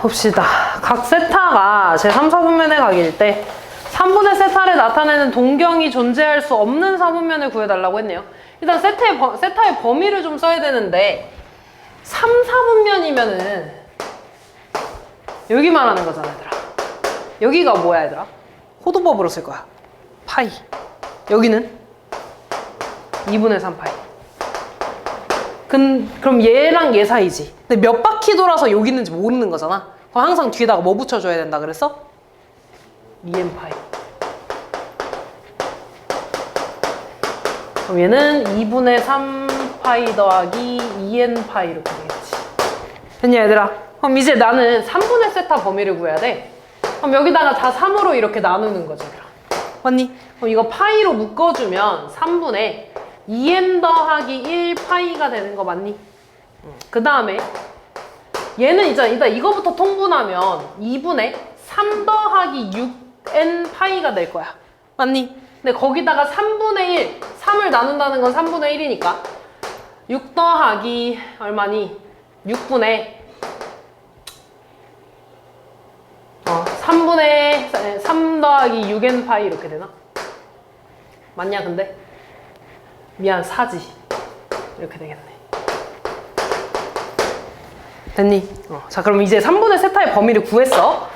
봅시다. 각 세타가 제 3, 4분면의 각일 때 3분의 세타를 나타내는 동경이 존재할 수 없는 4분면을 구해달라고 했네요. 일단 세타의 범위를 좀 써야 되는데 3, 4분면이면은 여기 말하는 거잖아, 얘들아. 여기가 뭐야, 얘들아? 호도법으로 쓸 거야. 파이. 여기는 2분의 3파이. 그럼 얘랑 얘 사이지. 근데 몇 바퀴 돌아서 여기 있는지 모르는 거잖아. 그럼 항상 뒤에다가 뭐 붙여줘야 된다 그랬어? 2n파이. 그럼 얘는 2분의 3파이 더하기 2n파이 이렇게 되겠지. 됐냐, 얘들아? 그럼 이제 나는 3분의 세타 범위를 구해야 돼. 그럼 여기다가 다 3으로 이렇게 나누는 거지, 얘들아. 맞니? 그럼 이거 파이로 묶어주면 3분의 2n 더하기 1파이가 되는 거 맞니? 그 다음에 얘는 이제 일단 이거부터 통분하면 2분의 3 더하기 6n 파이가 될 거야. 맞니? 근데 거기다가 3분의 1, 3을 나눈다는 건 3분의 1이니까 6 더하기 얼마니? 6분의 3분의 3 더하기 6n 파이 이렇게 되나? 맞냐 근데? 미안, 4지. 이렇게 되겠네. 됐니? 자, 그럼 이제 3분의 세타의 범위를 구했어.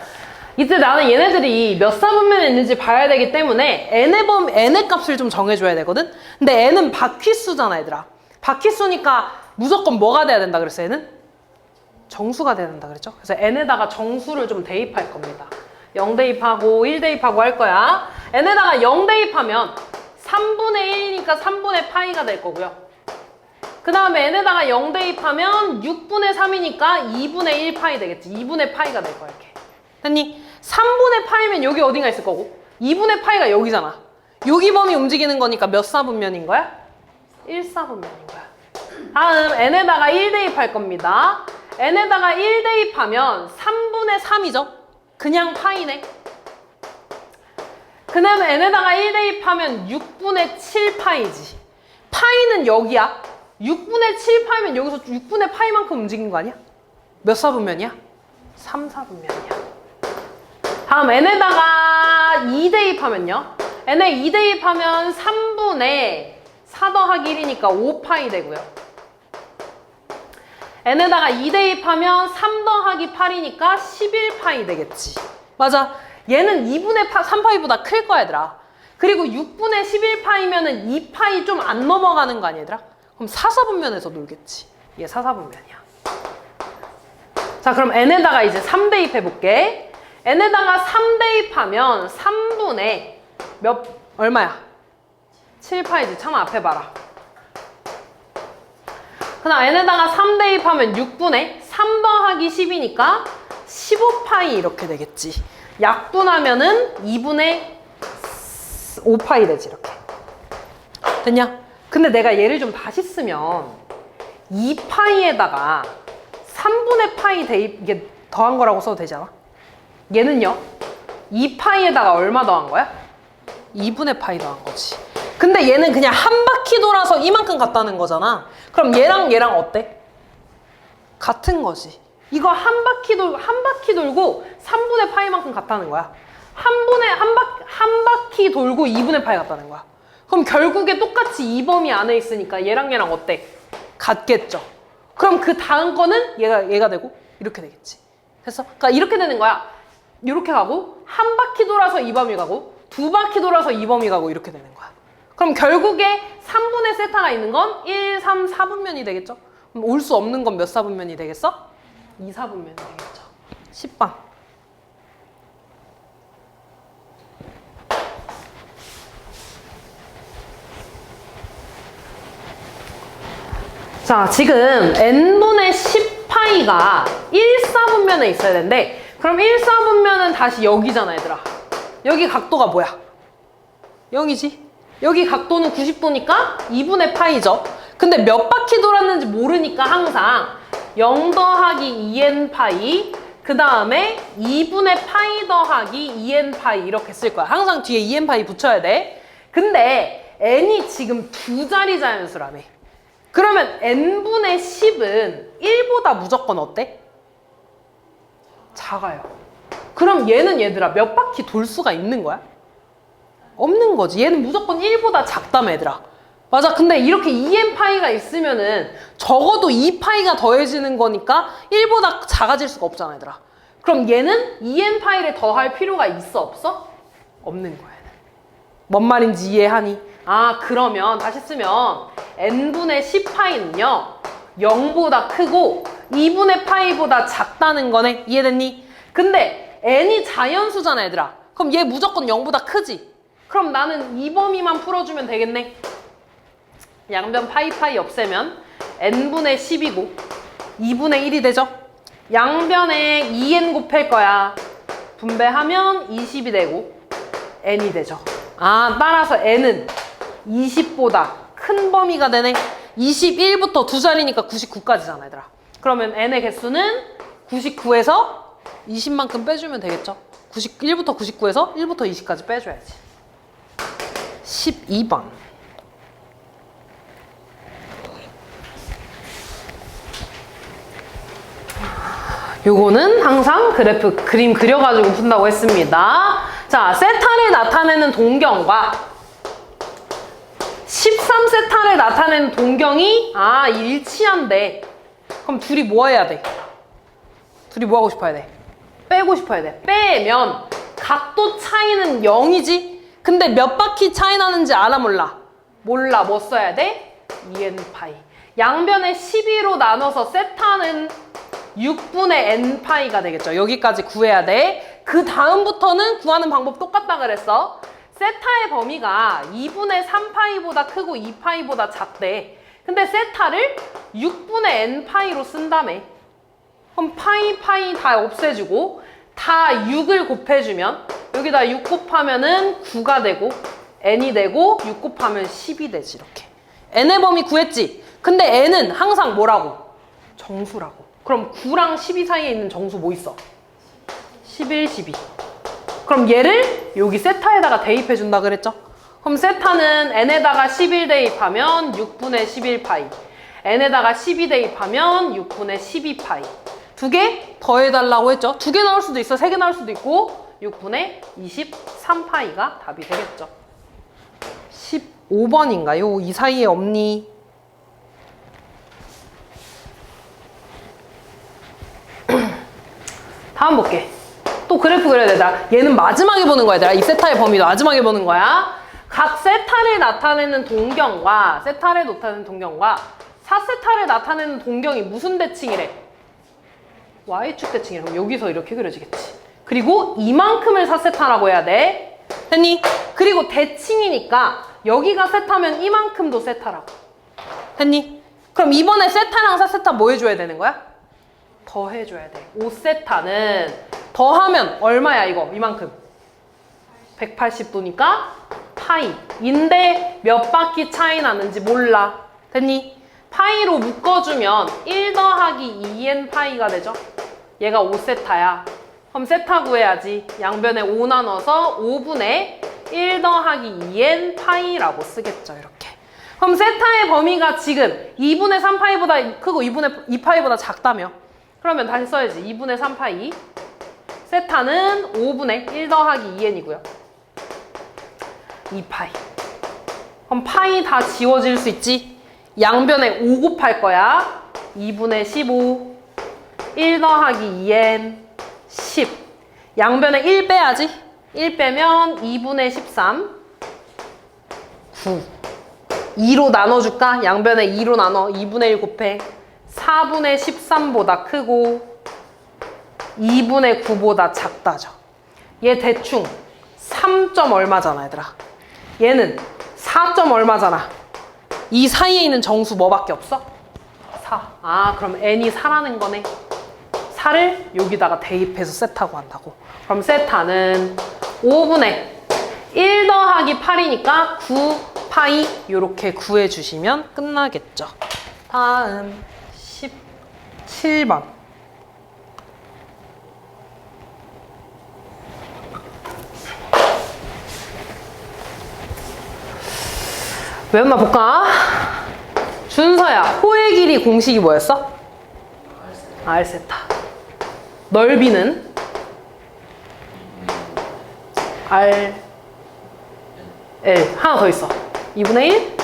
이때 나는 얘네들이 몇 사분면에 있는지 봐야 되기 때문에 n의 값을 좀 정해줘야 되거든? 근데 n은 바퀴수잖아, 얘들아. 바퀴수니까 무조건 뭐가 돼야 된다 그랬어, 얘는? 정수가 돼야 된다 그랬죠? 그래서 n에다가 정수를 좀 대입할 겁니다. 0 대입하고 1 대입하고 할 거야. n에다가 0 대입하면 3분의 1이니까 3분의 파이가 될 거고요. 그 다음에 n에다가 0 대입하면 6분의 3이니까 2분의 1 파이 되겠지. 2분의 파이가 될 거야, 이렇게. 됐니? 3분의 파이면 여기 어딘가 있을 거고 2분의 파이가 여기잖아. 여기 범위 움직이는 거니까 몇 사분면인 거야? 1사분면인 거야. 다음 n에다가 1 대입할 겁니다. n에다가 1 대입하면 3분의 3이죠? 그냥 파이네. 그 다음에 n에다가 1 대입하면 6분의 7파이지. 파이는 여기야. 6분의 7파이면 여기서 6분의 파이만큼 움직인 거 아니야? 몇 사분면이야? 3사분면이야. 다음 n에다가 2 대입하면요. n에 2 대입하면 3분의 4 더하기 1이니까 5파이 되고요. n에다가 2 대입하면 3 더하기 8이니까 11파이 되겠지. 맞아. 얘는 2분의 3파이보다 클 거야, 얘들아. 그리고 6분의 11파이면은 2파이 좀 안 넘어가는 거 아니야, 얘들아? 그럼 4사분면에서 놀겠지. 얘 4사분면이야. 자, 그럼 n에다가 이제 3 대입해볼게. n에다가 3 대입하면 3분의 얼마야? 7파이지. 참아, 앞에 봐라. 그다음 n에다가 3 대입하면 6분의 3 더하기 10이니까 15파이 이렇게 되겠지. 약분하면은 2분의 5파이 되지, 이렇게. 됐냐? 근데 내가 얘를 좀 다시 쓰면 2파이에다가 3분의 파이 대입, 이게 더한 거라고 써도 되지 않아? 얘는요? 2파이에다가 얼마 더한 거야? 2분의 파이 더한 거지. 근데 얘는 그냥 한 바퀴 돌아서 이만큼 갔다는 거잖아. 그럼 얘랑 어때? 같은 거지. 이거 한 바퀴 돌고 3분의 파이만큼 같다는 거야. 한 바퀴 돌고 2분의 파이 같다는 거야. 그럼 결국에 똑같이 이 범위 안에 있으니까 얘랑 어때? 같겠죠. 그럼 그 다음 거는 얘가 되고 이렇게 되겠지. 됐어? 그러니까 이렇게 되는 거야. 이렇게 가고 한 바퀴 돌아서 이 범위 가고 2바퀴 돌아서 이 범위 가고 이렇게 되는 거야. 그럼 결국에 3분의 세타가 있는 건 1, 3, 4분면이 되겠죠? 그럼 올 수 없는 건 몇 사분면이 되겠어? 2사분면이 되겠죠. 10번. 자, 지금 n분의 10파이가 1사분면에 있어야 되는데 그럼 1사분면은 다시 여기잖아, 얘들아. 여기 각도가 뭐야? 0이지? 여기 각도는 90도니까 2분의 파이죠. 근데 몇 바퀴 돌았는지 모르니까 항상 0 더하기 2n 파이 그 다음에 2분의 파이 더하기 2n 파이 이렇게 쓸 거야. 항상 뒤에 2n 파이 붙여야 돼. 근데 n이 지금 두 자리 자연수라며. 그러면 n분의 10은 1보다 무조건 어때? 작아요. 그럼 얘는 얘들아 몇 바퀴 돌 수가 있는 거야? 없는 거지. 얘는 무조건 1보다 작다며 얘들아. 맞아. 근데 이렇게 2n파이가 있으면은 적어도 2파이가 더해지는 거니까 1보다 작아질 수가 없잖아 얘들아. 그럼 얘는 2n파이를 더할 필요가 있어 없어? 없는 거야. 얘는. 뭔 말인지 이해하니? 아 그러면 다시 쓰면 n분의 10파이는요 0보다 크고 2분의 파이보다 작다는 거네. 이해됐니? 근데 n이 자연수잖아 얘들아. 그럼 얘 무조건 0보다 크지? 그럼 나는 이 범위만 풀어주면 되겠네. 양변 파이파이 없애면 n분의 10이고 2분의 1이 되죠? 양변에 2n 곱할 거야. 분배하면 20이 되고 n이 되죠. 아 따라서 n은 20보다 큰 범위가 되네. 21부터 두 자리니까 99까지잖아 얘들아. 그러면 n의 개수는 99에서 20만큼 빼주면 되겠죠. 1부터 99에서 1부터 20까지 빼줘야지. 12번. 요거는 항상 그래프 그림 그려가지고 푼다고 했습니다. 자, 세타를 나타내는 동경과 13세타를 나타내는 동경이 일치한데 그럼 둘이 뭐 해야 돼? 둘이 뭐 하고 싶어야 돼? 빼고 싶어야 돼. 빼면 각도 차이는 0이지? 근데 몇 바퀴 차이 나는지 알아 몰라? 몰라. 뭐 써야 돼? 2n파이. 양변에 12로 나눠서 세타는 6분의 n파이가 되겠죠. 여기까지 구해야 돼. 그 다음부터는 구하는 방법 똑같다 그랬어. 세타의 범위가 2분의 3파이보다 크고 2파이보다 작대. 근데 세타를 6분의 n파이로 쓴다며. 그럼 파이 다 없애주고 다 6을 곱해주면 여기다 6 곱하면은 9가 되고 n이 되고 6 곱하면 10이 되지. 이렇게 n의 범위 구했지. 근데 n은 항상 뭐라고? 정수라고. 그럼 9랑 12 사이에 있는 정수 뭐 있어? 11, 12. 그럼 얘를 여기 세타에다가 대입해 준다 그랬죠? 그럼 세타는 n에다가 11 대입하면 6분의 11파이, n에다가 12 대입하면 6분의 12파이. 두 개 더해달라고 했죠? 2개 나올 수도 있어, 3개 나올 수도 있고 6분의 23파이가 답이 되겠죠. 15번인가요? 이 사이에 없니? 다음 볼게. 또 그래프 그려야 되다. 얘는 마지막에 보는 거야 얘들아. 이 세타의 범위도 마지막에 보는 거야. 각 세타를 나타내는 동경과 4세타를 나타내는 동경이 무슨 대칭이래? Y축 대칭이래. 그럼 여기서 이렇게 그려지겠지. 그리고 이만큼을 4세타라고 해야 돼. 됐니? 그리고 대칭이니까 여기가 세타면 이만큼도 세타라고. 됐니? 그럼 이번에 세타랑 4세타 뭐 해줘야 되는 거야? 더 해줘야 돼. 5세타는 더하면 얼마야 이거? 이만큼 180도니까 파이인데 몇 바퀴 차이 나는지 몰라. 됐니? 파이로 묶어주면 1 더하기 2n 파이가 되죠. 얘가 5세타야. 그럼 세타 구해야지. 양변에 5 나눠서 5분의 1 더하기 2n 파이라고 쓰겠죠. 이렇게. 그럼 세타의 범위가 지금 2분의 3파이보다 크고 2분의 2파이보다 작다며. 그러면 다시 써야지. 2분의 3파이. 세타는 5분의 1 더하기 2n이고요. 2파이. 그럼 파이 다 지워질 수 있지? 양변에 5 곱할 거야. 2분의 15. 1 더하기 2n. 10. 양변에 1 빼야지. 1 빼면 2분의 13. 9. 2로 나눠줄까? 양변에 2로 나눠. 2분의 1 곱해. 4분의 13보다 크고 2분의 9보다 작다죠. 얘 대충 3점 얼마잖아 얘들아. 얘는 4점 얼마잖아. 이 사이에 있는 정수 뭐밖에 없어? 4. 그럼 n이 4라는 거네. 4를 여기다가 대입해서 세타 구한다고. 그럼 세타는 5분의 1 더하기 8이니까 9파이 이렇게 구해주시면 끝나겠죠. 다음 17번. 외웠나 볼까? 준서야, 호의 길이 공식이 뭐였어? R세타. 넓이는 R L 하나 더 있어. 2분의 1?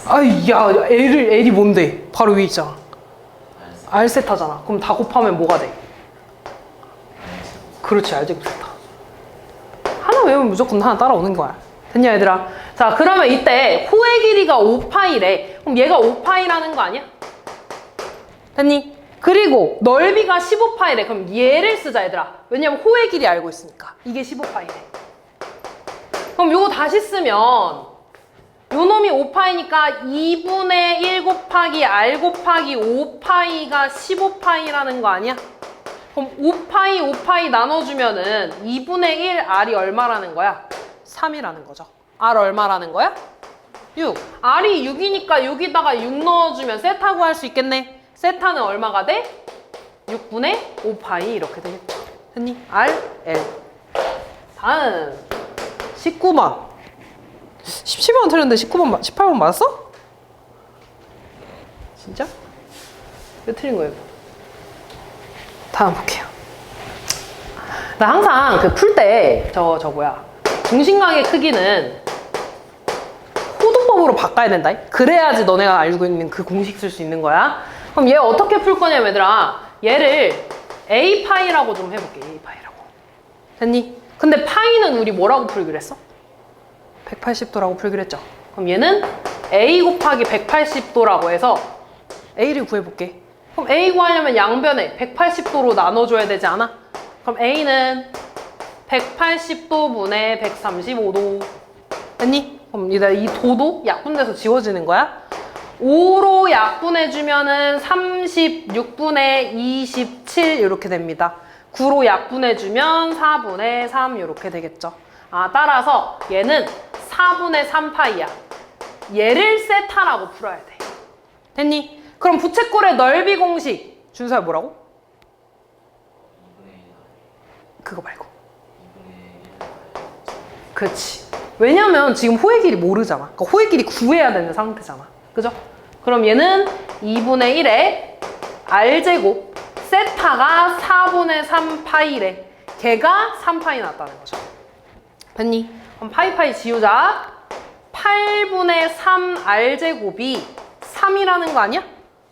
아이 야 L이 뭔데? 바로 위에 있잖아. R 세타잖아. 그럼 다 곱하면 뭐가 돼? 그렇지, R제곱 세타. 하나 외우면 무조건 하나 따라오는 거야. 됐냐 얘들아? 자 그러면 이때 호의 길이가 5파이래. 그럼 얘가 5파이라는 거 아니야? 됐니? 그리고 넓이가 15파이래. 그럼 얘를 쓰자 얘들아. 왜냐면 호의 길이 알고 있으니까. 이게 15파이래. 그럼 요거 다시 쓰면 요 놈이 5파이니까 2분의 1 곱하기 R 곱하기 5파이가 15파이라는 거 아니야? 그럼 5파이 나눠주면은 2분의 1 R이 얼마라는 거야? 3이라는 거죠. R 얼마라는 거야? 6. R이 6이니까 여기다가 6 넣어주면 세타 구할 수 있겠네. 세타는 얼마가 돼? 6분의 5파이 이렇게 되겠죠. 됐니? R, L. 다음 19번. 17번 틀렸는데 18번 맞았어? 진짜? 왜 틀린 거예요? 다음 볼게요. 나 항상 그 풀 때 중심각의 크기는 호도법으로 바꿔야 된다. 그래야지 너네가 알고 있는 그 공식 쓸 수 있는 거야. 그럼 얘 어떻게 풀 거냐면 얘들아, 얘를 A파이라고 좀 해볼게. A파이라고. 됐니? 근데 파이는 우리 뭐라고 풀기로 했어? 180도라고 풀기로 했죠. 그럼 얘는 A 곱하기 180도라고 해서 A를 구해볼게. 그럼 A 구하려면 양변에 180도로 나눠줘야 되지 않아? 그럼 A는 180도 분의 135도. 됐니? 그럼 이 도도 약분돼서 지워지는 거야. 5로 약분해주면은 36분의 27 이렇게 됩니다. 9로 약분해주면 4분의 3 이렇게 되겠죠. 따라서 얘는 4분의 3파이야. 얘를 세타라고 풀어야 돼. 됐니? 그럼 부채꼴의 넓이 공식 준서야 뭐라고? 그거 말고. 그렇지. 왜냐면 지금 호의 길이 모르잖아. 그러니까 호의 길이 구해야 되는 상태잖아. 그죠? 그럼 얘는 2분의 1에 R제곱 세타가 4분의 3파이래. 걔가 3파이 났다는 거죠. 됐니? 그럼 파이파이 지우자. 8분의 3 R제곱이 3이라는 거 아니야?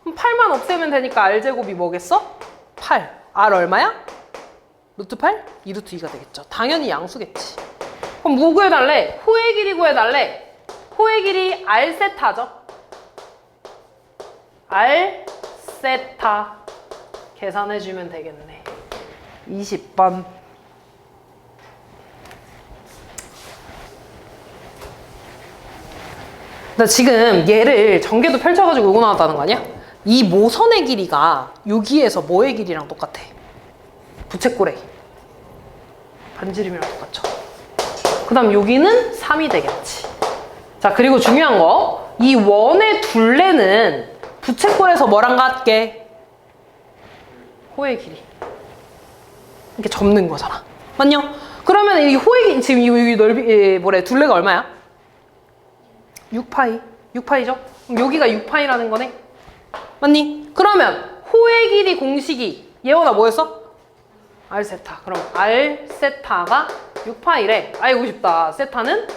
그럼 8만 없애면 되니까 R제곱이 뭐겠어? 8. R 얼마야? 루트 8? 2루트 2가 되겠죠. 당연히 양수겠지. 그럼 뭐 구해달래? 호의 길이 구해달래. 호의 길이 R 세타죠. R 세타 계산해주면 되겠네. 20번. 나 지금 얘를 전개도 펼쳐가지고 요거 나왔다는 거 아니야? 이 모선의 길이가 여기에서 뭐의 길이랑 똑같아? 부채꼴의 반지름이랑 똑같죠. 그 다음 여기는 3이 되겠지. 자, 그리고 중요한 거, 이 원의 둘레는 부채꼴에서 뭐랑 같게? 호의 길이. 이렇게 접는 거잖아. 맞냐? 그러면 이 호의 길이, 지금 이 넓이, 둘레가 얼마야? 6파이. 6파이죠? 그럼 여기가 6파이라는 거네? 맞니? 그러면 호의 길이 공식이 예원아 뭐였어? R 세타. 그럼 R 세타가 6파이래. 알고 싶다. 세타는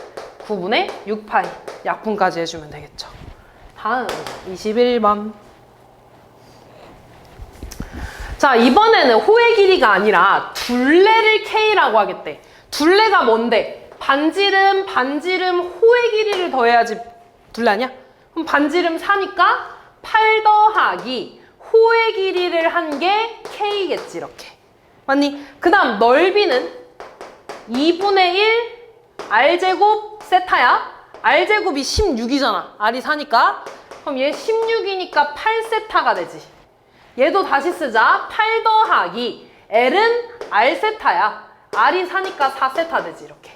9분의 6파이. 약분까지 해주면 되겠죠. 다음 21번. 자, 이번에는 호의 길이가 아니라 둘레를 K라고 하겠대. 둘레가 뭔데? 반지름, 호의 길이를 더해야지 둘레 아니야? 그럼 반지름 4니까 8 더하기 호의 길이를 한 게 K겠지, 이렇게. 맞니? 그 다음 넓이는 2분의 1 R제곱 세타야. R제곱이 16이잖아. R이 4니까. 그럼 얘 16이니까 8세타가 되지. 얘도 다시 쓰자. 8 더하기 L은 R세타야. R이 4니까 4세타 되지, 이렇게.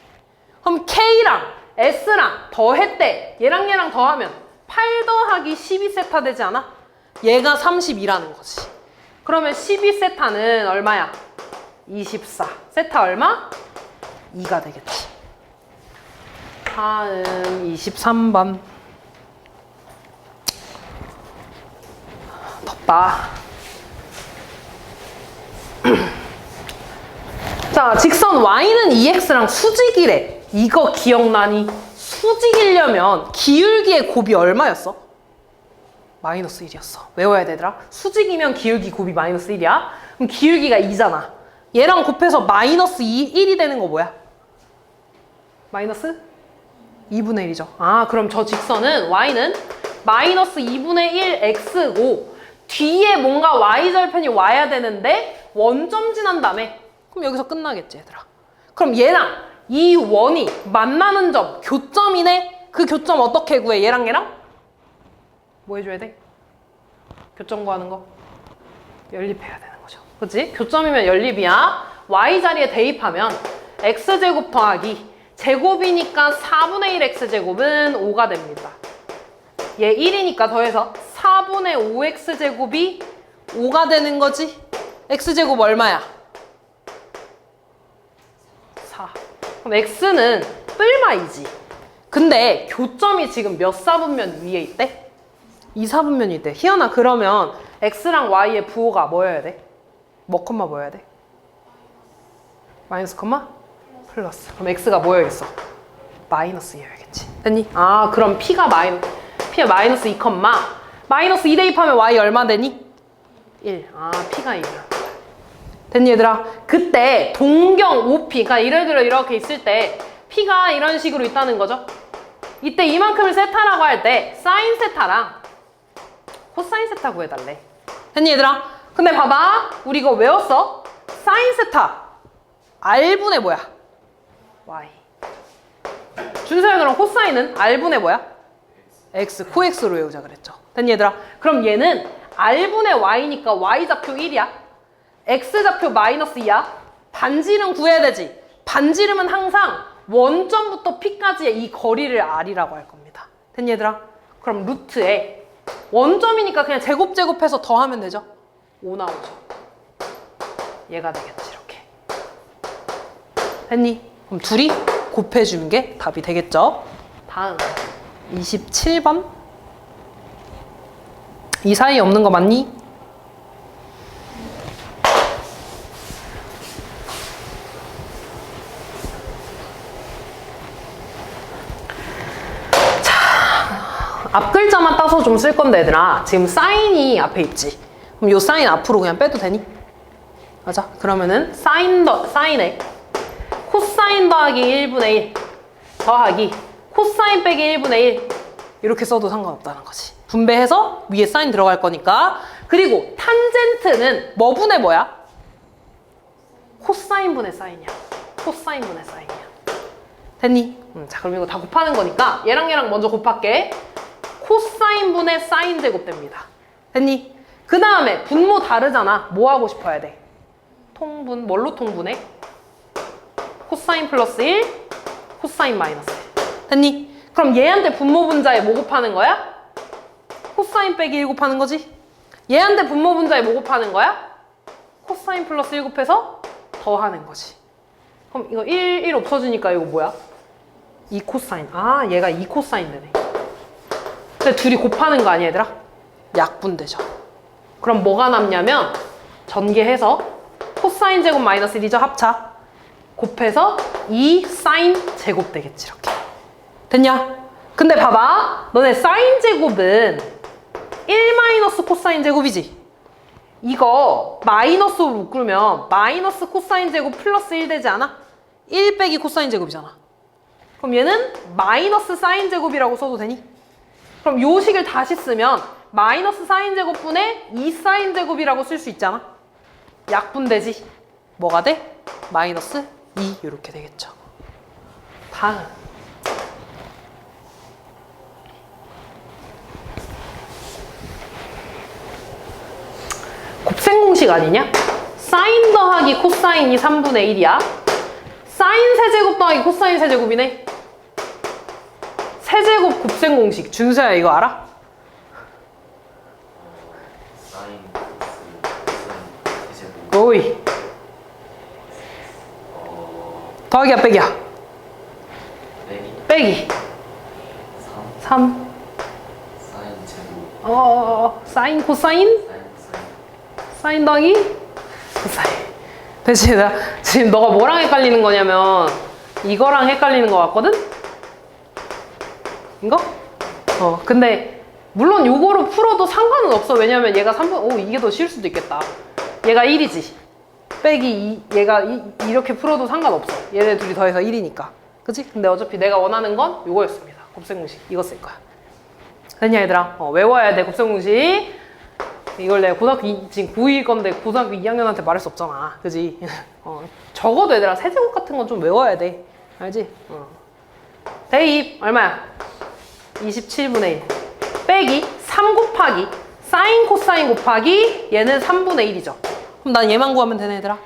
그럼 K랑 S랑 더했대. 얘랑 얘랑 더하면 8 더하기 12세타 되지 않아? 얘가 32라는 거지. 그러면 12세타는 얼마야? 24. 세타 얼마? 2가 되겠지. 다음 23번. 덥다. 자, 직선 y는 2x랑 수직이래. 이거 기억나니? 수직이려면 기울기의 곱이 얼마였어? 마이너스 1이었어. 외워야 되더라. 수직이면 기울기 곱이 마이너스 1이야. 그럼 기울기가 2잖아. 얘랑 곱해서 마이너스 1이 되는 거 뭐야? 마이너스 2분의 1이죠. 아, 그럼 저 직선은 y는 마이너스 2분의 1 x고 뒤에 뭔가 y절편이 와야 되는데 원점 지난 다음에 그럼 여기서 끝나겠지, 얘들아. 그럼 얘랑 이 원이 만나는 점, 교점이네? 그 교점 어떻게 구해? 얘랑 얘랑? 뭐 해줘야 돼? 교점 구하는 거? 연립해야 되는 거죠. 그치? 교점이면 연립이야. y 자리에 대입하면 x제곱 더하기 제곱이니까 4분의 1 x제곱은 5가 됩니다. 얘 1이니까 더해서 4분의 5x제곱이 5가 되는 거지? x제곱 얼마야? 4. 그럼 x는 뿔마이지. 근데 교점이 지금 몇 사분면 위에 있대? 2사분면이 있대. 희연아, 그러면 x랑 y의 부호가 뭐여야 돼? 뭐 콤마 뭐여야 돼? 마이너스 콤마? 플러스. 그럼 x가 뭐여야겠어? 마이너스 2여야겠지. 됐니? 아, 그럼 p가 마이너스 2 콤마 마이너스 2 대입하면 y 얼마 되니? 1. 아, p가 1이야. 됐니, 얘들아? 그때 동경 OP, 그러니까 예를 들어 이렇게 있을 때 p가 이런 식으로 있다는 거죠. 이때 이만큼을 세타라고 할 때 사인 세타랑 코사인 세타 구해달래. 됐니, 얘들아? 근데 봐봐, 우리 이거 외웠어? 사인 세타 R분의 뭐야? Y. 준서야, 그럼 코사인은 R분의 뭐야? X, 코X로 외우자 그랬죠. 됐니, 얘들아? 그럼 얘는 R분의 Y니까 Y좌표 1이야. X좌표 마이너스 2야. 반지름 구해야 되지. 반지름은 항상 원점부터 P까지의 이 거리를 R이라고 할 겁니다. 됐니, 얘들아? 그럼 루트에 원점이니까 그냥 제곱해서 더하면 되죠. 5 나오죠. 얘가 되겠지, 이렇게. 됐니? 그럼 둘이 곱해주는 게 답이 되겠죠. 다음 27번. 이 사이에 없는 거 맞니? 앞 글자만 따서 좀 쓸 건데, 얘들아. 지금 사인이 앞에 있지. 그럼 요 사인 앞으로 그냥 빼도 되니? 맞아. 그러면은 사인에 코사인 더하기 1분의 1 더하기 코사인 빼기 1분의 1 이렇게 써도 상관없다는 거지. 분배해서 위에 사인 들어갈 거니까. 그리고 탄젠트는 뭐 분의 뭐야? 코사인 분의 사인이야. 코사인 분의 사인이야. 됐니? 자, 그럼 이거 다 곱하는 거니까 얘랑 얘랑 먼저 곱할게. 코사인 분의 사인 제곱 됩니다. 됐니? 그 다음에 분모 다르잖아. 뭐 하고 싶어야 돼? 통분. 뭘로 통분해? 코사인 플러스 1, 코사인 마이너스 1. 됐니? 그럼 얘한테 분모 분자에 뭐 곱하는 거야? 코사인 빼기 1 곱하는 거지? 얘한테 분모 분자에 뭐 곱하는 거야? 코사인 플러스 1 곱해서 더하는 거지. 그럼 이거 1 없어지니까 이거 뭐야? 2 코사인. 아, 얘가 2 코사인 되네. 근데 둘이 곱하는 거 아니야, 얘들아? 약분되죠. 그럼 뭐가 남냐면 전개해서 코사인 제곱 마이너스 1이죠, 합차. 곱해서 2 사인 제곱 되겠지, 이렇게. 됐냐? 근데 봐봐, 너네 사인 제곱은 1 마이너스 코사인 제곱이지? 이거 마이너스로 묶으면 마이너스 코사인 제곱 플러스 1 되지 않아? 1 빼기 코사인 제곱이잖아. 그럼 얘는 마이너스 사인 제곱이라고 써도 되니? 그럼 요 식을 다시 쓰면 마이너스 사인 제곱분의 2 사인 제곱이라고 쓸 수 있잖아. 약분되지. 뭐가 돼? 마이너스 2 이렇게 되겠죠. 다음. 곱셈 공식 아니냐? 사인 더하기 코사인이 3분의 1이야. 사인 세제곱 더하기 코사인 세제곱이네. 세제곱 곱셈 공식. 준서야, 이거 알아? 사인 코사인 세제곱. 오이. 더하기야 빼기야? 빼기. 3. 사인 제곱. 사인 코사인? 사인 코사인. 사인 더하기 코사인. 대신 지금 너가 뭐랑 헷갈리는 거냐면 이거랑 헷갈리는 거 같거든? 이거? 근데 물론 요거로 풀어도 상관은 없어. 왜냐면 얘가 3분, 이게 더 쉬울 수도 있겠다. 얘가 1이지. 빼기 2, 얘가 이렇게 풀어도 상관없어. 얘네 둘이 더해서 1이니까. 그치? 근데 어차피 내가 원하는 건 요거였습니다. 곱셈공식. 이거 쓸 거야. 됐냐, 얘들아? 외워야 돼, 곱셈공식. 이걸 내가 지금 고2일 건데 고등학교 2학년한테 말할 수 없잖아. 그지? 적어도 얘들아, 세제곱 같은 건 좀 외워야 돼. 알지? 대입, 얼마야? 27분의 1. 빼기 3 곱하기 사인 코사인 곱하기 얘는 3분의 1이죠. 그럼 난 얘만 구하면 되네, 얘들아.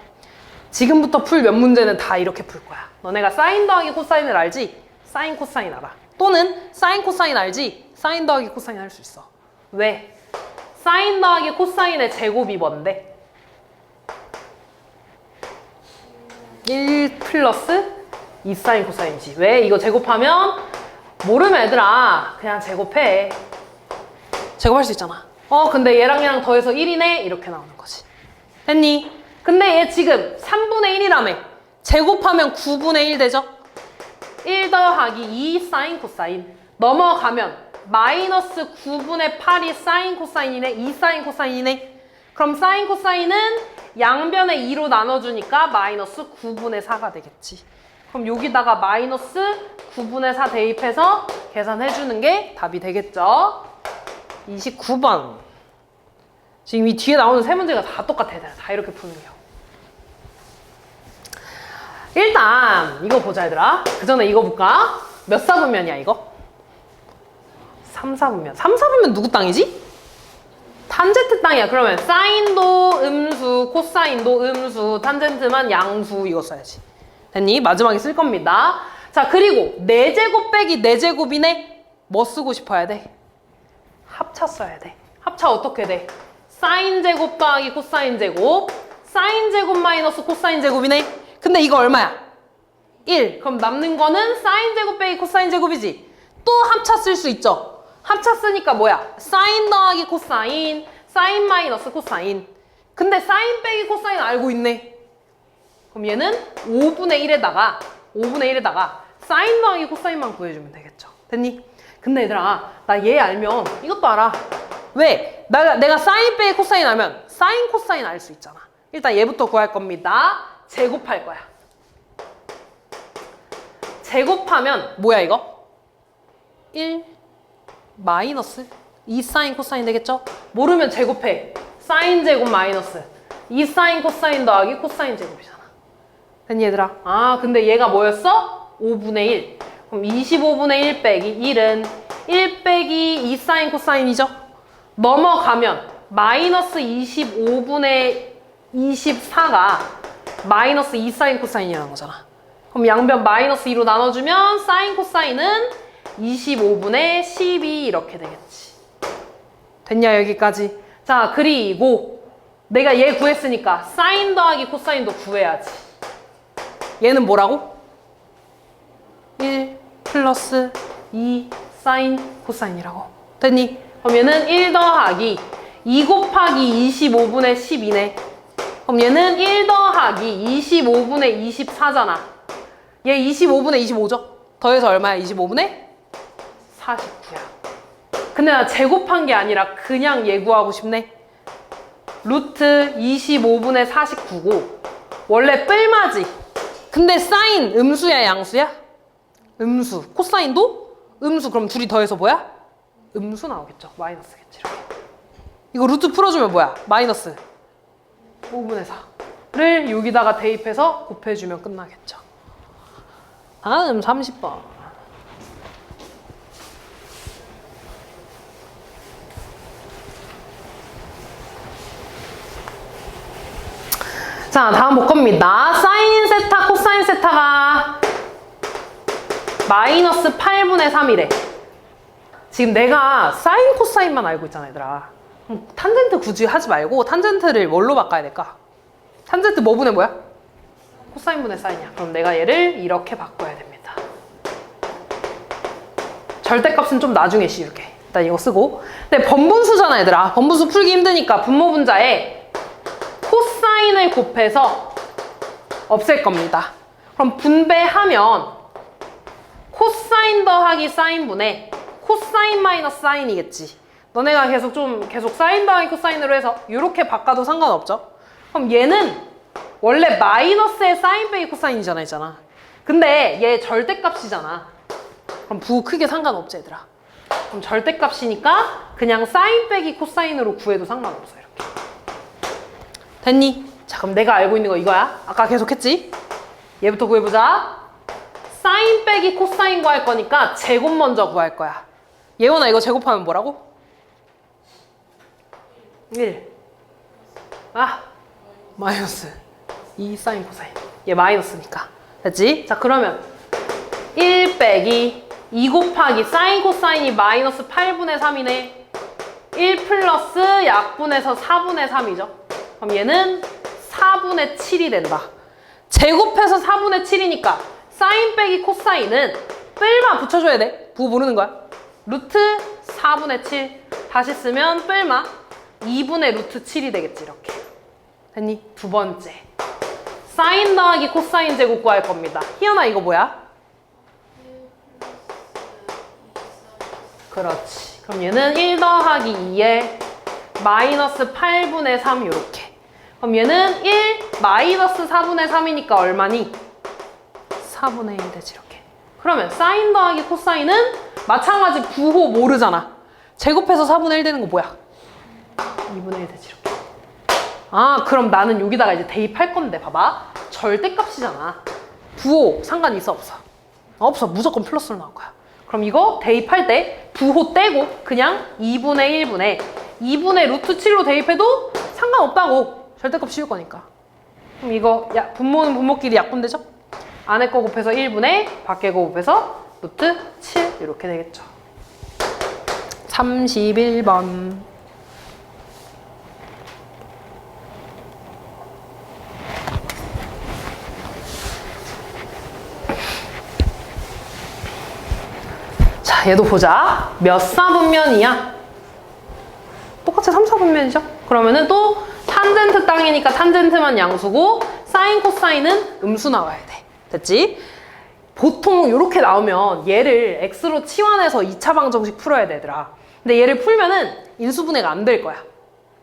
지금부터 풀 몇 문제는 다 이렇게 풀 거야. 너네가 사인 더하기 코사인을 알지? 사인 코사인 알아. 또는 사인 코사인 알지? 사인 더하기 코사인 할 수 있어. 왜? 사인 더하기 코사인의 제곱이 뭔데? 1 플러스 2 사인 코사인이지. 왜? 이거 제곱하면 모르면 얘들아 그냥 제곱해. 제곱할 수 있잖아. 근데 얘랑 더해서 1이네? 이렇게 나오는 거지. 됐니? 근데 얘 지금 3분의 1이라며. 제곱하면 9분의 1 되죠? 1 더하기 2 사인 코사인. 넘어가면 마이너스 9분의 8이 사인 코사인이네. 2 사인 코사인이네. 그럼 사인 코사인은 양변에 2로 나눠주니까 마이너스 9분의 4가 되겠지. 그럼 여기다가 마이너스 9분의 4 대입해서 계산해주는 게 답이 되겠죠. 29번. 지금 이 뒤에 나오는 세 문제가 다 똑같아. 다 이렇게 푸는 겨. 일단 이거 보자, 얘들아. 그 전에 이거 볼까? 몇 사분면이야, 이거? 3, 4분면. 3, 4분면 누구 땅이지? 탄젠트 땅이야. 그러면 사인도 음수, 코사인도 음수, 탄젠트만 양수. 이거 써야지. 됐니? 마지막에 쓸 겁니다. 자, 그리고 4제곱 빼기 4제곱이네? 뭐 쓰고 싶어야 돼? 합차 써야 돼. 합차 어떻게 돼? 사인 제곱 더하기 코사인 제곱. 사인 제곱 마이너스 코사인 제곱이네? 근데 이거 얼마야? 1. 그럼 남는 거는 사인 제곱 빼기 코사인 제곱이지. 또 합차 쓸 수 있죠? 합차 쓰니까 뭐야? 사인 더하기 코사인, 사인 마이너스 코사인. 근데 사인 빼기 코사인 알고 있네. 그럼 얘는 5분의 1에다가 사인 더하기 코사인만 구해주면 되겠죠. 됐니? 근데 얘들아, 나 얘 알면 이것도 알아. 왜? 내가 사인 빼기 코사인 알면 사인 코사인 알 수 있잖아. 일단 얘부터 구할 겁니다. 제곱할 거야. 제곱하면 뭐야 이거? 1 마이너스 2 사인 코사인 되겠죠? 모르면 제곱해. 사인 제곱 마이너스 2 사인 코사인 더하기 코사인 제곱이잖아. 됐니, 얘들아? 근데 얘가 뭐였어? 5분의 1. 그럼 25분의 1 빼기 1은 1 빼기 2 사인 코사인이죠? 넘어가면 마이너스 25분의 24가 마이너스 2 사인 코사인이라는 거잖아. 그럼 양변 마이너스 2로 나눠주면 사인 코사인은 25분의 12 이렇게 되겠지. 됐냐, 여기까지? 자, 그리고 내가 얘 구했으니까 사인 더하기 코사인도 구해야지. 얘는 뭐라고? 1 플러스 2 사인 코사인이라고. 됐니? 그럼 얘는 1 더하기 2 곱하기 25분의 12네. 그럼 얘는 1 더하기 25분의 24잖아. 얘 25분의 25죠? 더해서 얼마야? 25분의 49야. 근데 나 제곱한 게 아니라 그냥 얘 구하고 싶네. 루트 25분의 49고 원래 뿔마지. 근데 사인 음수야, 양수야? 음수. 코사인도 음수. 그럼 둘이 더해서 뭐야? 음수 나오겠죠. 마이너스겠지. 이렇게. 이거 루트 풀어주면 뭐야? 마이너스 5분의 4를 여기다가 대입해서 곱해주면 끝나겠죠. 다음 30번. 자, 다음 볼 겁니다. 사인 세타, 코사인 세타가 마이너스 8분의 3이래. 지금 내가 사인, 코사인만 알고 있잖아, 얘들아. 탄젠트 굳이 하지 말고 탄젠트를 뭘로 바꿔야 될까? 탄젠트 뭐 분의 뭐야? 코사인 분의 사인이야. 그럼 내가 얘를 이렇게 바꿔야 됩니다. 절대값은 좀 나중에 씌울게. 일단 이거 쓰고. 근데 번분수잖아, 얘들아. 번분수 풀기 힘드니까 분모분자에 코사인을 곱해서 없앨 겁니다. 그럼 분배하면 코사인 더하기 사인분의 코사인 마이너스 사인이겠지. 너네가 계속 사인 더하기 코사인으로 해서 이렇게 바꿔도 상관없죠. 그럼 얘는 원래 마이너스의 사인 빼기 코사인이잖아 했잖아. 근데 얘 절대값이잖아. 그럼 부호 크게 상관없지 얘들아. 그럼 절대값이니까 그냥 사인 빼기 코사인으로 구해도 상관없어. 이렇게 됐니? 자, 그럼 내가 알고 있는 거 이거야. 아까 계속 했지? 얘부터 구해보자. 사인 빼기 코사인 구할 거니까 제곱 먼저 구할 거야. 예원아 이거 제곱하면 뭐라고? 1. 마이너스 2 사인 코사인. 얘 마이너스니까. 됐지? 자, 그러면 1 빼기 2 곱하기 사인 코사인이 마이너스 8분의 3이네. 1 플러스 약분해서 4분의 3이죠. 그럼 얘는 4분의 7이 된다. 제곱해서 4분의 7이니까 사인 빼기 코사인은 뺄마 붙여줘야 돼. 부호 모르는 거야. 루트 4분의 7 다시 쓰면 뺄마 2분의 루트 7이 되겠지. 이렇게 됐니? 두 번째 사인 더하기 코사인 제곱 구할 겁니다. 희연아 이거 뭐야? 그렇지. 그럼 얘는 1 더하기 2에 마이너스 8분의 3 이렇게. 그럼 얘는 1 마이너스 4분의 3이니까 얼마니? 4분의 1 되지 이렇게. 그러면 사인 더하기 코사인은 마찬가지 부호 모르잖아. 제곱해서 4분의 1 되는 거 뭐야? 2분의 1 되지 이렇게. 그럼 나는 여기다가 이제 대입할 건데 봐봐. 절대값이잖아. 부호 상관 있어 없어? 없어. 무조건 플러스로 나올 거야. 그럼 이거 대입할 때 부호 떼고 그냥 2분의 1분의 2분의 루트 7로 대입해도 상관없다고. 절대값 씌울 거니까. 그럼 이거 분모는 분모끼리 약분되죠? 안에 거 곱해서 1분의 밖에 거 곱해서 루트 7 이렇게 되겠죠. 31번. 자, 얘도 보자. 몇 사분면이야? 똑같이 3, 4분면이죠? 그러면은 또 탄젠트 땅이니까 탄젠트만 양수고 사인 코사인은 음수 나와야 돼. 됐지? 보통 이렇게 나오면 얘를 x로 치환해서 2차 방정식 풀어야 되더라. 근데 얘를 풀면은 인수분해가 안 될 거야.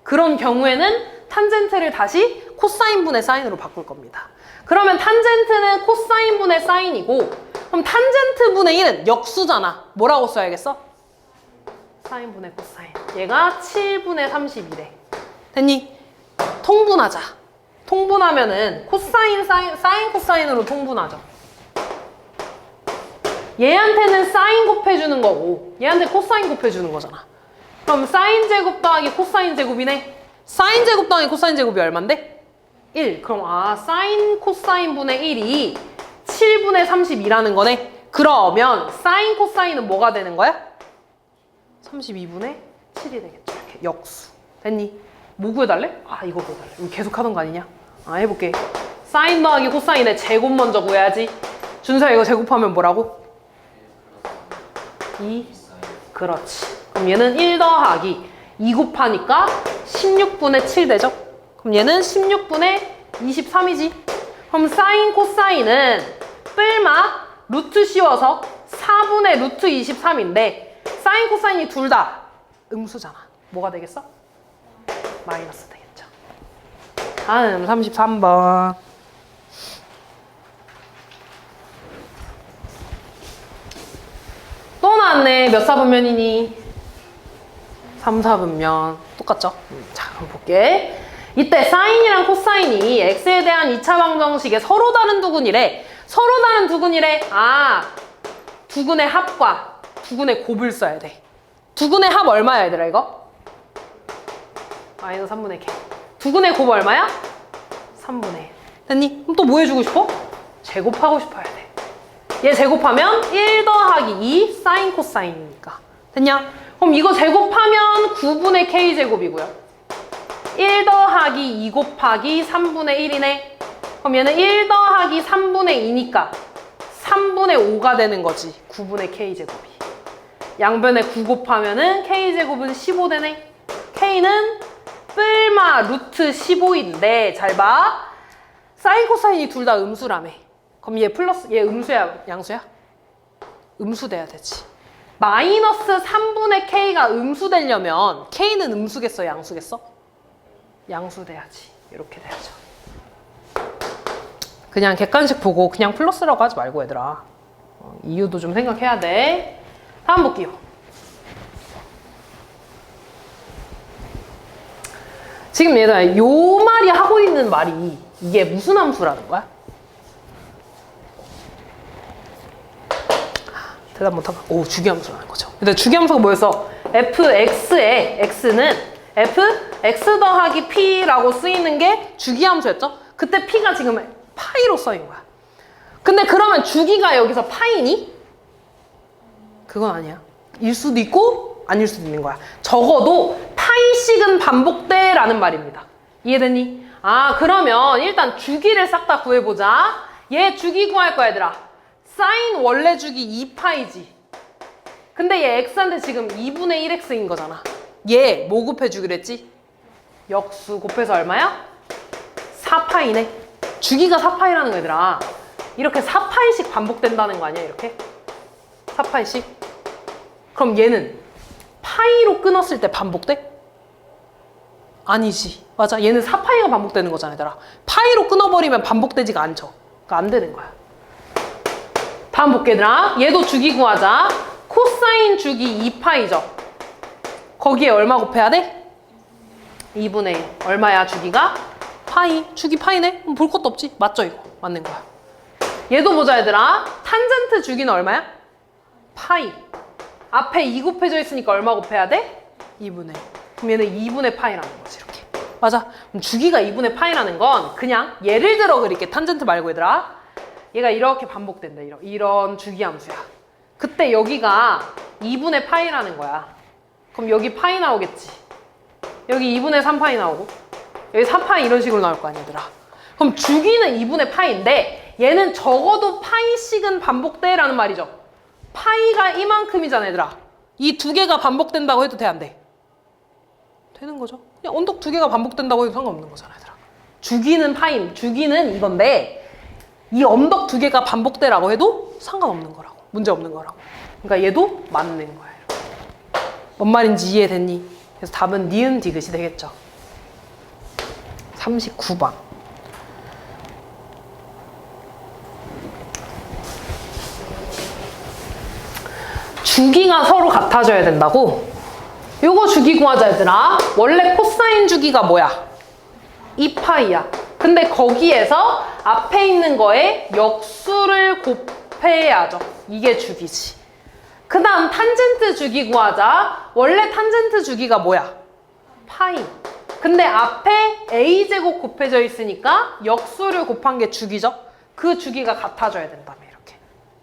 그런 경우에는 탄젠트를 다시 코사인분의 사인으로 바꿀 겁니다. 그러면 탄젠트는 코사인분의 사인이고 그럼 탄젠트분의 1은 역수잖아. 뭐라고 써야겠어? 사인분의 코사인. 얘가 7분의 31에. 됐니? 통분하자. 통분하면은 코사인, 사인 코사인으로 통분하죠. 얘한테는 사인 곱해주는 거고 얘한테 코사인 곱해주는 거잖아. 그럼 사인 제곱 더하기 코사인 제곱이네. 사인 제곱 더하기 코사인 제곱이 얼만데? 1. 그럼 사인 코사인 분의 1이 7분의 32라는 거네. 그러면 사인 코사인은 뭐가 되는 거야? 32분의 7이 되겠죠. 이렇게 역수. 됐니? 뭐 구해달래? 이거 구해달래. 이거 계속 하던 거 아니냐? 해볼게. 사인 더하기 코사인의 제곱 먼저 구해야지. 준서야 이거 제곱하면 뭐라고? 2. 그렇지. 그럼 얘는 1 더하기 2 곱하니까 16분의 7 되죠? 그럼 얘는 16분의 23이지. 그럼 사인 코사인은 뿔마 루트 씌워서 4분의 루트 23인데 사인 코사인이 둘 다 음수잖아. 뭐가 되겠어? 마이너스 되겠죠. 다음 33번. 또 나왔네. 몇 사분면이니? 3, 4분면. 똑같죠? 자, 그럼 볼게. 이때 사인이랑 코사인이 x에 대한 2차 방정식에 서로 다른 두근이래. 서로 다른 두근이래. 두근의 합과 두근의 곱을 써야 돼. 두근의 합 얼마야 얘들아 이거? 마이너스 3분의 k. 두근의 곱 얼마야? 3분의 1. 됐니? 그럼 또 뭐 해주고 싶어? 제곱하고 싶어야 돼. 얘 제곱하면 1 더하기 2 사인 코사인이니까. 됐냐? 그럼 이거 제곱하면 9분의 k제곱이고요. 1 더하기 2 곱하기 3분의 1이네. 그럼 얘는 1 더하기 3분의 2니까 3분의 5가 되는 거지. 9분의 k제곱이. 양변에 9 곱하면은 k제곱은 15 되네. k는 뿔마 루트 15인데 잘 봐. 사인 코사인이 둘 다 음수라며. 그럼 얘 플러스 얘 음수야 양수야? 음수 돼야 되지. 마이너스 3분의 k가 음수 되려면 k는 음수겠어 양수겠어? 양수 돼야지. 이렇게 돼야죠. 그냥 객관식 보고 그냥 플러스라고 하지 말고 얘들아. 이유도 좀 생각해야 돼. 다음 볼게요. 지금 얘들아 요 말이 하고 있는 말이 이게 무슨 함수라는 거야? 대답 못하면 오 주기함수라는 거죠. 근데 주기함수가 뭐였어? fx의 x는 fx 더하기 p라고 쓰이는 게 주기함수였죠? 그때 p가 지금 파이로 써인 거야. 근데 그러면 주기가 여기서 파이니? 그건 아니야. 일 수도 있고 아닐 수도 있는 거야. 적어도 파이씩은 반복돼 라는 말입니다. 이해됐니? 아 그러면 일단 주기를 싹 다 구해보자. 얘 주기 구할 거야 얘들아. 사인 원래 주기 2파이지. 근데 얘 x한테 지금 2분의 1x인 거잖아. 얘 뭐 곱해주기로 했지? 역수 곱해서 얼마야? 4파이네. 주기가 4파이라는 거 얘들아. 이렇게 4파이씩 반복된다는 거 아니야 이렇게? 4파이씩? 그럼 얘는 파이로 끊었을 때 반복돼? 아니지. 맞아. 얘는 4파이가 반복되는 거잖아 얘들아. 파이로 끊어버리면 반복되지가 않죠. 그러니까 안 되는 거야. 다음 볼게 얘들아. 얘도 주기 구하자. 코사인 주기 2파이죠. 거기에 얼마 곱해야 돼? 2분의 1. 얼마야 주기가? 파이. 주기 파이네? 볼 것도 없지. 맞죠 이거? 맞는 거야. 얘도 보자 얘들아. 탄젠트 주기는 얼마야? 파이. 앞에 2 곱해져 있으니까 얼마 곱해야 돼? 2분의 1. 그럼 얘는 2분의 파이라는 거지 이렇게. 맞아. 그럼 주기가 2분의 파이라는 건 그냥 예를 들어 그릴게. 탄젠트 말고 얘들아. 얘가 이렇게 반복된다. 이런 주기함수야. 그때 여기가 2분의 파이라는 거야. 그럼 여기 파이 나오겠지. 여기 2분의 3파이 나오고 여기 4파이 이런 식으로 나올 거 아니야 얘들아. 그럼 주기는 2분의 파이인데 얘는 적어도 파이씩은 반복돼 라는 말이죠. 파이가 이만큼이잖아 얘들아. 이 두 개가 반복된다고 해도 돼 안 돼? 되는 거죠. 그냥 언덕 두 개가 반복된다고 해도 상관없는 거잖아 얘들아. 주기는 파이, 주기는 이건데 이 언덕 두 개가 반복되라고 해도 상관없는 거라고. 문제 없는 거라고. 그러니까 얘도 맞는 거야. 뭔 말인지 이해됐니? 그래서 답은 니은 디귿이 되겠죠. 39번. 주기가 서로 같아져야 된다고? 요거 주기 구하자 얘들아. 원래 코사인 주기가 뭐야? 2파이야. 근데 거기에서 앞에 있는 거에 역수를 곱해야죠. 이게 주기지. 그 다음 탄젠트 주기 구하자. 원래 탄젠트 주기가 뭐야? 파이. 근데 앞에 a제곱 곱해져 있으니까 역수를 곱한 게 주기죠. 그 주기가 같아져야 된다며 이렇게.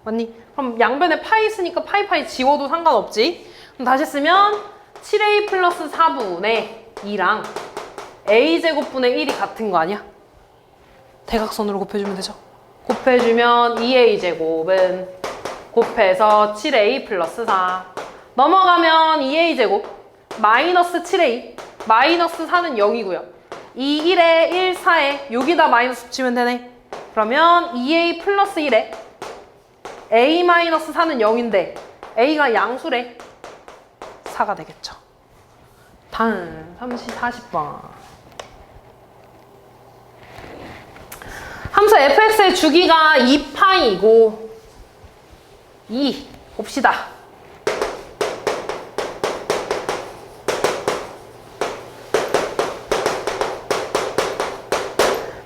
맞니? 그럼 양변에 파이 있으니까 파이 지워도 상관없지. 그럼 다시 쓰면 7a 플러스 4분의 2랑 a제곱분의 1이 같은 거 아니야? 대각선으로 곱해주면 되죠. 곱해주면 2a제곱은 곱해서 7a 플러스 4 넘어가면 2a제곱 마이너스 7a 마이너스 4는 0이고요. 2, 1에 1, 4에 여기다 마이너스 붙이면 되네. 그러면 2a 플러스 1에 a 마이너스 4는 0인데 a가 양수래. 4가 되겠죠. 다음 40번. 함수 fx의 주기가 2파이고 2 봅시다.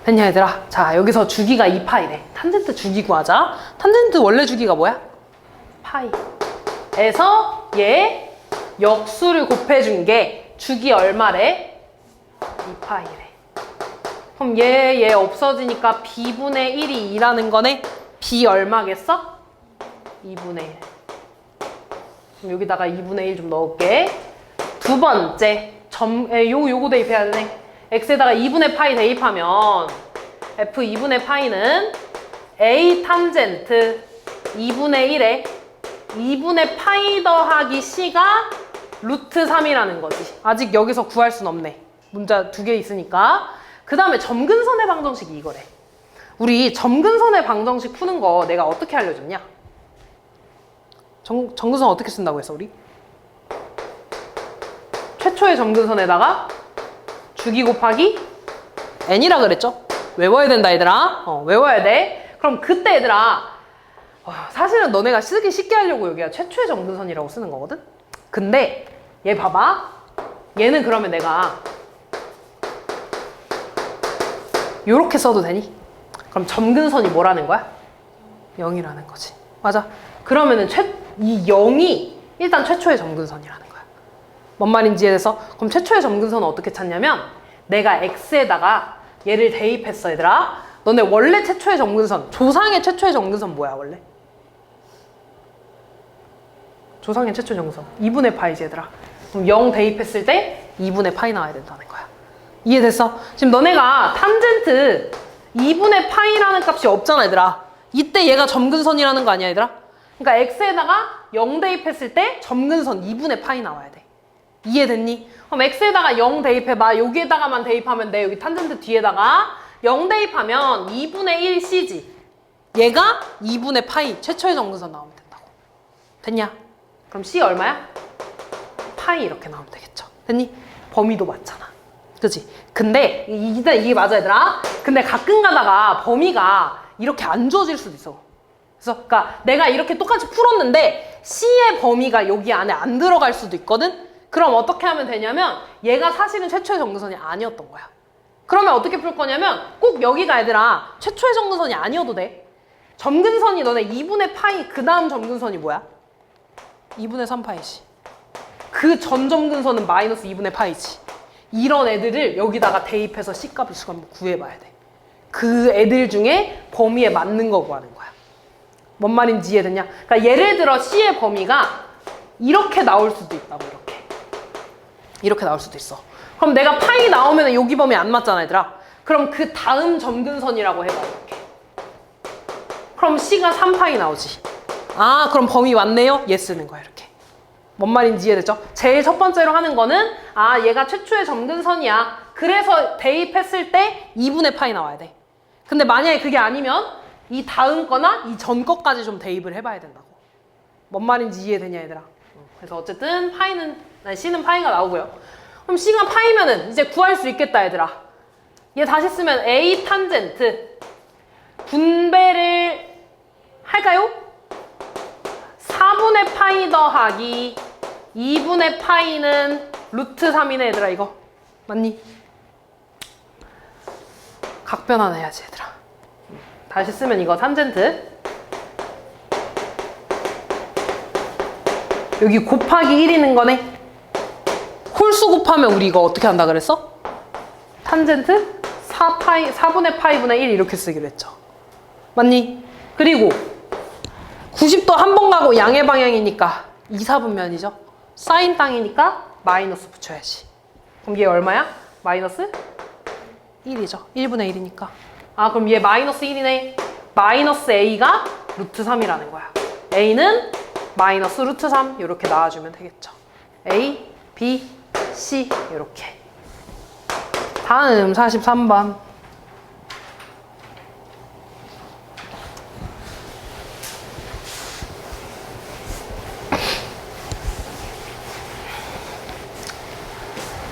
됐냐 얘들아? 자 여기서 주기가 2파이래. 탄젠트 주기 구하자. 탄젠트 원래 주기가 뭐야? 파이. 에서 얘 역수를 곱해준 게 주기 얼마래? 2파이래. 그럼 얘 없어지니까 b분의 1이 2라는 거네? b 얼마겠어? 2분의 1. 그럼 여기다가 2분의 1 좀 넣을게. 두 번째 요거 대입해야 되네. x에다가 2분의 파이 대입하면 f 2분의 파이는 a 탄젠트 2분의 1에 2분의 파이 더하기 c가 루트 3이라는 거지. 아직 여기서 구할 순 없네. 문자 두 개 있으니까. 그 다음에 점근선의 방정식이 이거래. 우리 점근선의 방정식 푸는 거 내가 어떻게 알려줬냐? 점근선 어떻게 쓴다고 했어 우리? 최초의 점근선에다가 주기 곱하기 n이라 그랬죠? 외워야 된다 얘들아. 외워야 돼. 그럼 그때 얘들아 사실은 너네가 쓰기 쉽게 하려고 여기가 최초의 점근선이라고 쓰는 거거든? 근데 얘 봐봐. 얘는 그러면 내가 요렇게 써도 되니? 그럼 점근선이 뭐라는 거야? 0이라는 거지. 맞아. 그러면은 이 0이 일단 최초의 점근선이라는 거야. 뭔 말인지 이해돼서? 그럼 최초의 점근선은 어떻게 찾냐면 내가 x에다가 얘를 대입했어 얘들아. 너네 원래 최초의 점근선, 조상의 최초의 점근선 뭐야 원래? 조상의 최초의 점근선 2분의 파이지 얘들아. 그럼 0 대입했을 때 2분의 파이 나와야 된다는 거야. 이해됐어? 지금 너네가 탄젠트 2분의 파이라는 값이 없잖아 얘들아. 이때 얘가 점근선이라는 거 아니야 얘들아? 그러니까 x에다가 0 대입했을 때 점근선 2분의 파이 나와야 돼. 이해됐니? 그럼 x에다가 0 대입해봐. 여기에다가만 대입하면 돼. 여기 탄젠트 뒤에다가 0 대입하면 2분의 1 c지. 얘가 2분의 파이 최초의 점근선 나오면 된다고. 됐냐? 그럼 c 얼마야? 파이 이렇게 나오면 되겠죠. 됐니? 범위도 맞잖아. 그치? 근데 이게 맞아 얘들아. 근데 가끔 가다가 범위가 이렇게 안 주어질 수도 있어. 그래서 그러니까 내가 이렇게 똑같이 풀었는데 C의 범위가 여기 안에 안 들어갈 수도 있거든? 그럼 어떻게 하면 되냐면 얘가 사실은 최초의 점근선이 아니었던 거야. 그러면 어떻게 풀 거냐면 꼭 여기가 얘들아 최초의 점근선이 아니어도 돼. 점근선이 너네 2분의 파이 그 다음 점근선이 뭐야? 2분의 3파이지. 그 전 점근선은 마이너스 2분의 파이지. 이런 애들을 여기다가 대입해서 C값을 한번 구해봐야 돼. 그 애들 중에 범위에 맞는 거 구하는 거야. 뭔 말인지 이해됐냐? 그러니까 예를 들어 C의 범위가 이렇게 나올 수도 있다고. 이렇게 나올 수도 있어. 그럼 내가 파이 나오면 여기 범위 안 맞잖아 얘들아. 그럼 그 다음 점근선이라고 해봐 이렇게. 그럼 C가 3파이 나오지. 아 그럼 범위 맞네요? 얘 쓰는 거야 이렇게. 뭔 말인지 이해됐죠? 제일 첫 번째로 하는 거는 아 얘가 최초의 점근선이야. 그래서 대입했을 때 2분의 파이 나와야 돼. 근데 만약에 그게 아니면 이 다음 거나 이 전 거까지 좀 대입을 해봐야 된다고. 뭔 말인지 이해되냐 얘들아? 그래서 어쨌든 C는 파이가 나오고요. 그럼 C가 파이면은 이제 구할 수 있겠다 얘들아. 얘 다시 쓰면 A 탄젠트 분배를 할까요? 4분의 파이 더하기 2분의 파이는 루트 3이네 얘들아. 이거 맞니? 각변환 해야지 얘들아. 다시 쓰면 이거 탄젠트 여기 곱하기 1이는 거네. 홀수 곱하면 우리 이거 어떻게 한다 그랬어? 탄젠트 4분의 파이분의 1 이렇게 쓰기로 했죠. 맞니? 그리고 90도 한 번 가고 양의 방향이니까 2, 4분면이죠. 사인 땅이니까 마이너스 붙여야지. 그럼 얘 얼마야? 마이너스 1이죠. 1분의 1이니까. 아 그럼 얘 마이너스 1이네. 마이너스 A가 루트 3이라는 거야. A는 마이너스 루트 3 이렇게 나와주면 되겠죠. A, B, C 이렇게. 다음 43번.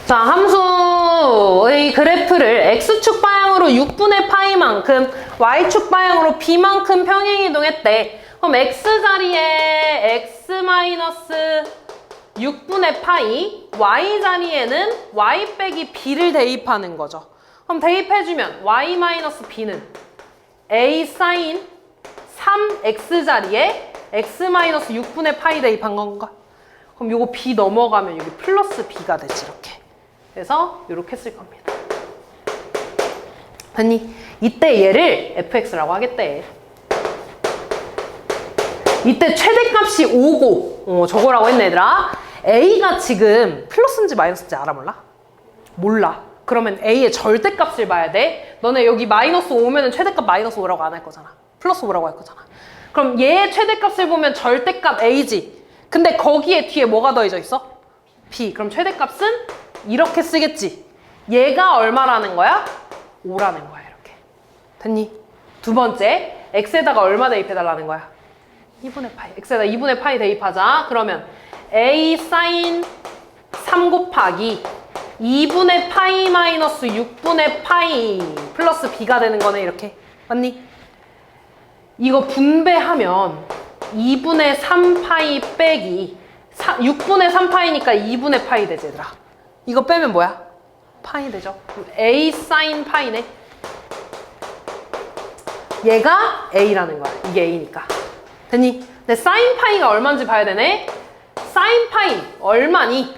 자, 함수의 그래프를 X축 방향으로 6분의 파이만큼 Y축 방향으로 B만큼 평행이동했대. 그럼 X자리에 X 마이너스 6분의 파이, Y 자리에는 Y 빼기 B를 대입하는 거죠. 그럼 대입해주면 Y 마이너스 B는 A 사인 3X 자리에 X 마이너스 6분의 파이 대입한 건가? 그럼 요거 B 넘어가면 여기 플러스 B가 되지 이렇게. 그래서 이렇게 쓸 겁니다. 아니 이때 얘를 fx라고 하겠대. 이때 최대값이 5고 저거라고 했네 얘들아. a가 지금 플러스인지 마이너스인지 알아 몰라? 몰라. 그러면 a의 절대값을 봐야 돼. 너네 여기 마이너스 5면은 최대값 마이너스 5라고 안 할 거잖아. 플러스 5라고 할 거잖아. 그럼 얘의 최대값을 보면 절대값 a지. 근데 거기에 뒤에 뭐가 더해져 있어? b. 그럼 최대값은 이렇게 쓰겠지. 얘가 얼마라는 거야? 5라는 거야 이렇게. 됐니? 두 번째, x에다가 얼마 대입해달라는 거야? 2분의 파이. x에다 2분의 파이 대입하자. 그러면 a 사인 3 곱하기 2분의 파이 마이너스 6분의 파이 플러스 b가 되는 거네, 이렇게. 맞니? 이거 분배하면 2분의 3파이 빼기 6분의 3파이니까 2분의 파이 되지, 얘들아. 이거 빼면 뭐야? 파이 되죠. 그럼 a 사인 파이네. 얘가 a라는 거야. 이게 a니까. 됐니? 근데 사인 파이가 얼마인지 봐야 되네. 사인 파이 얼마니?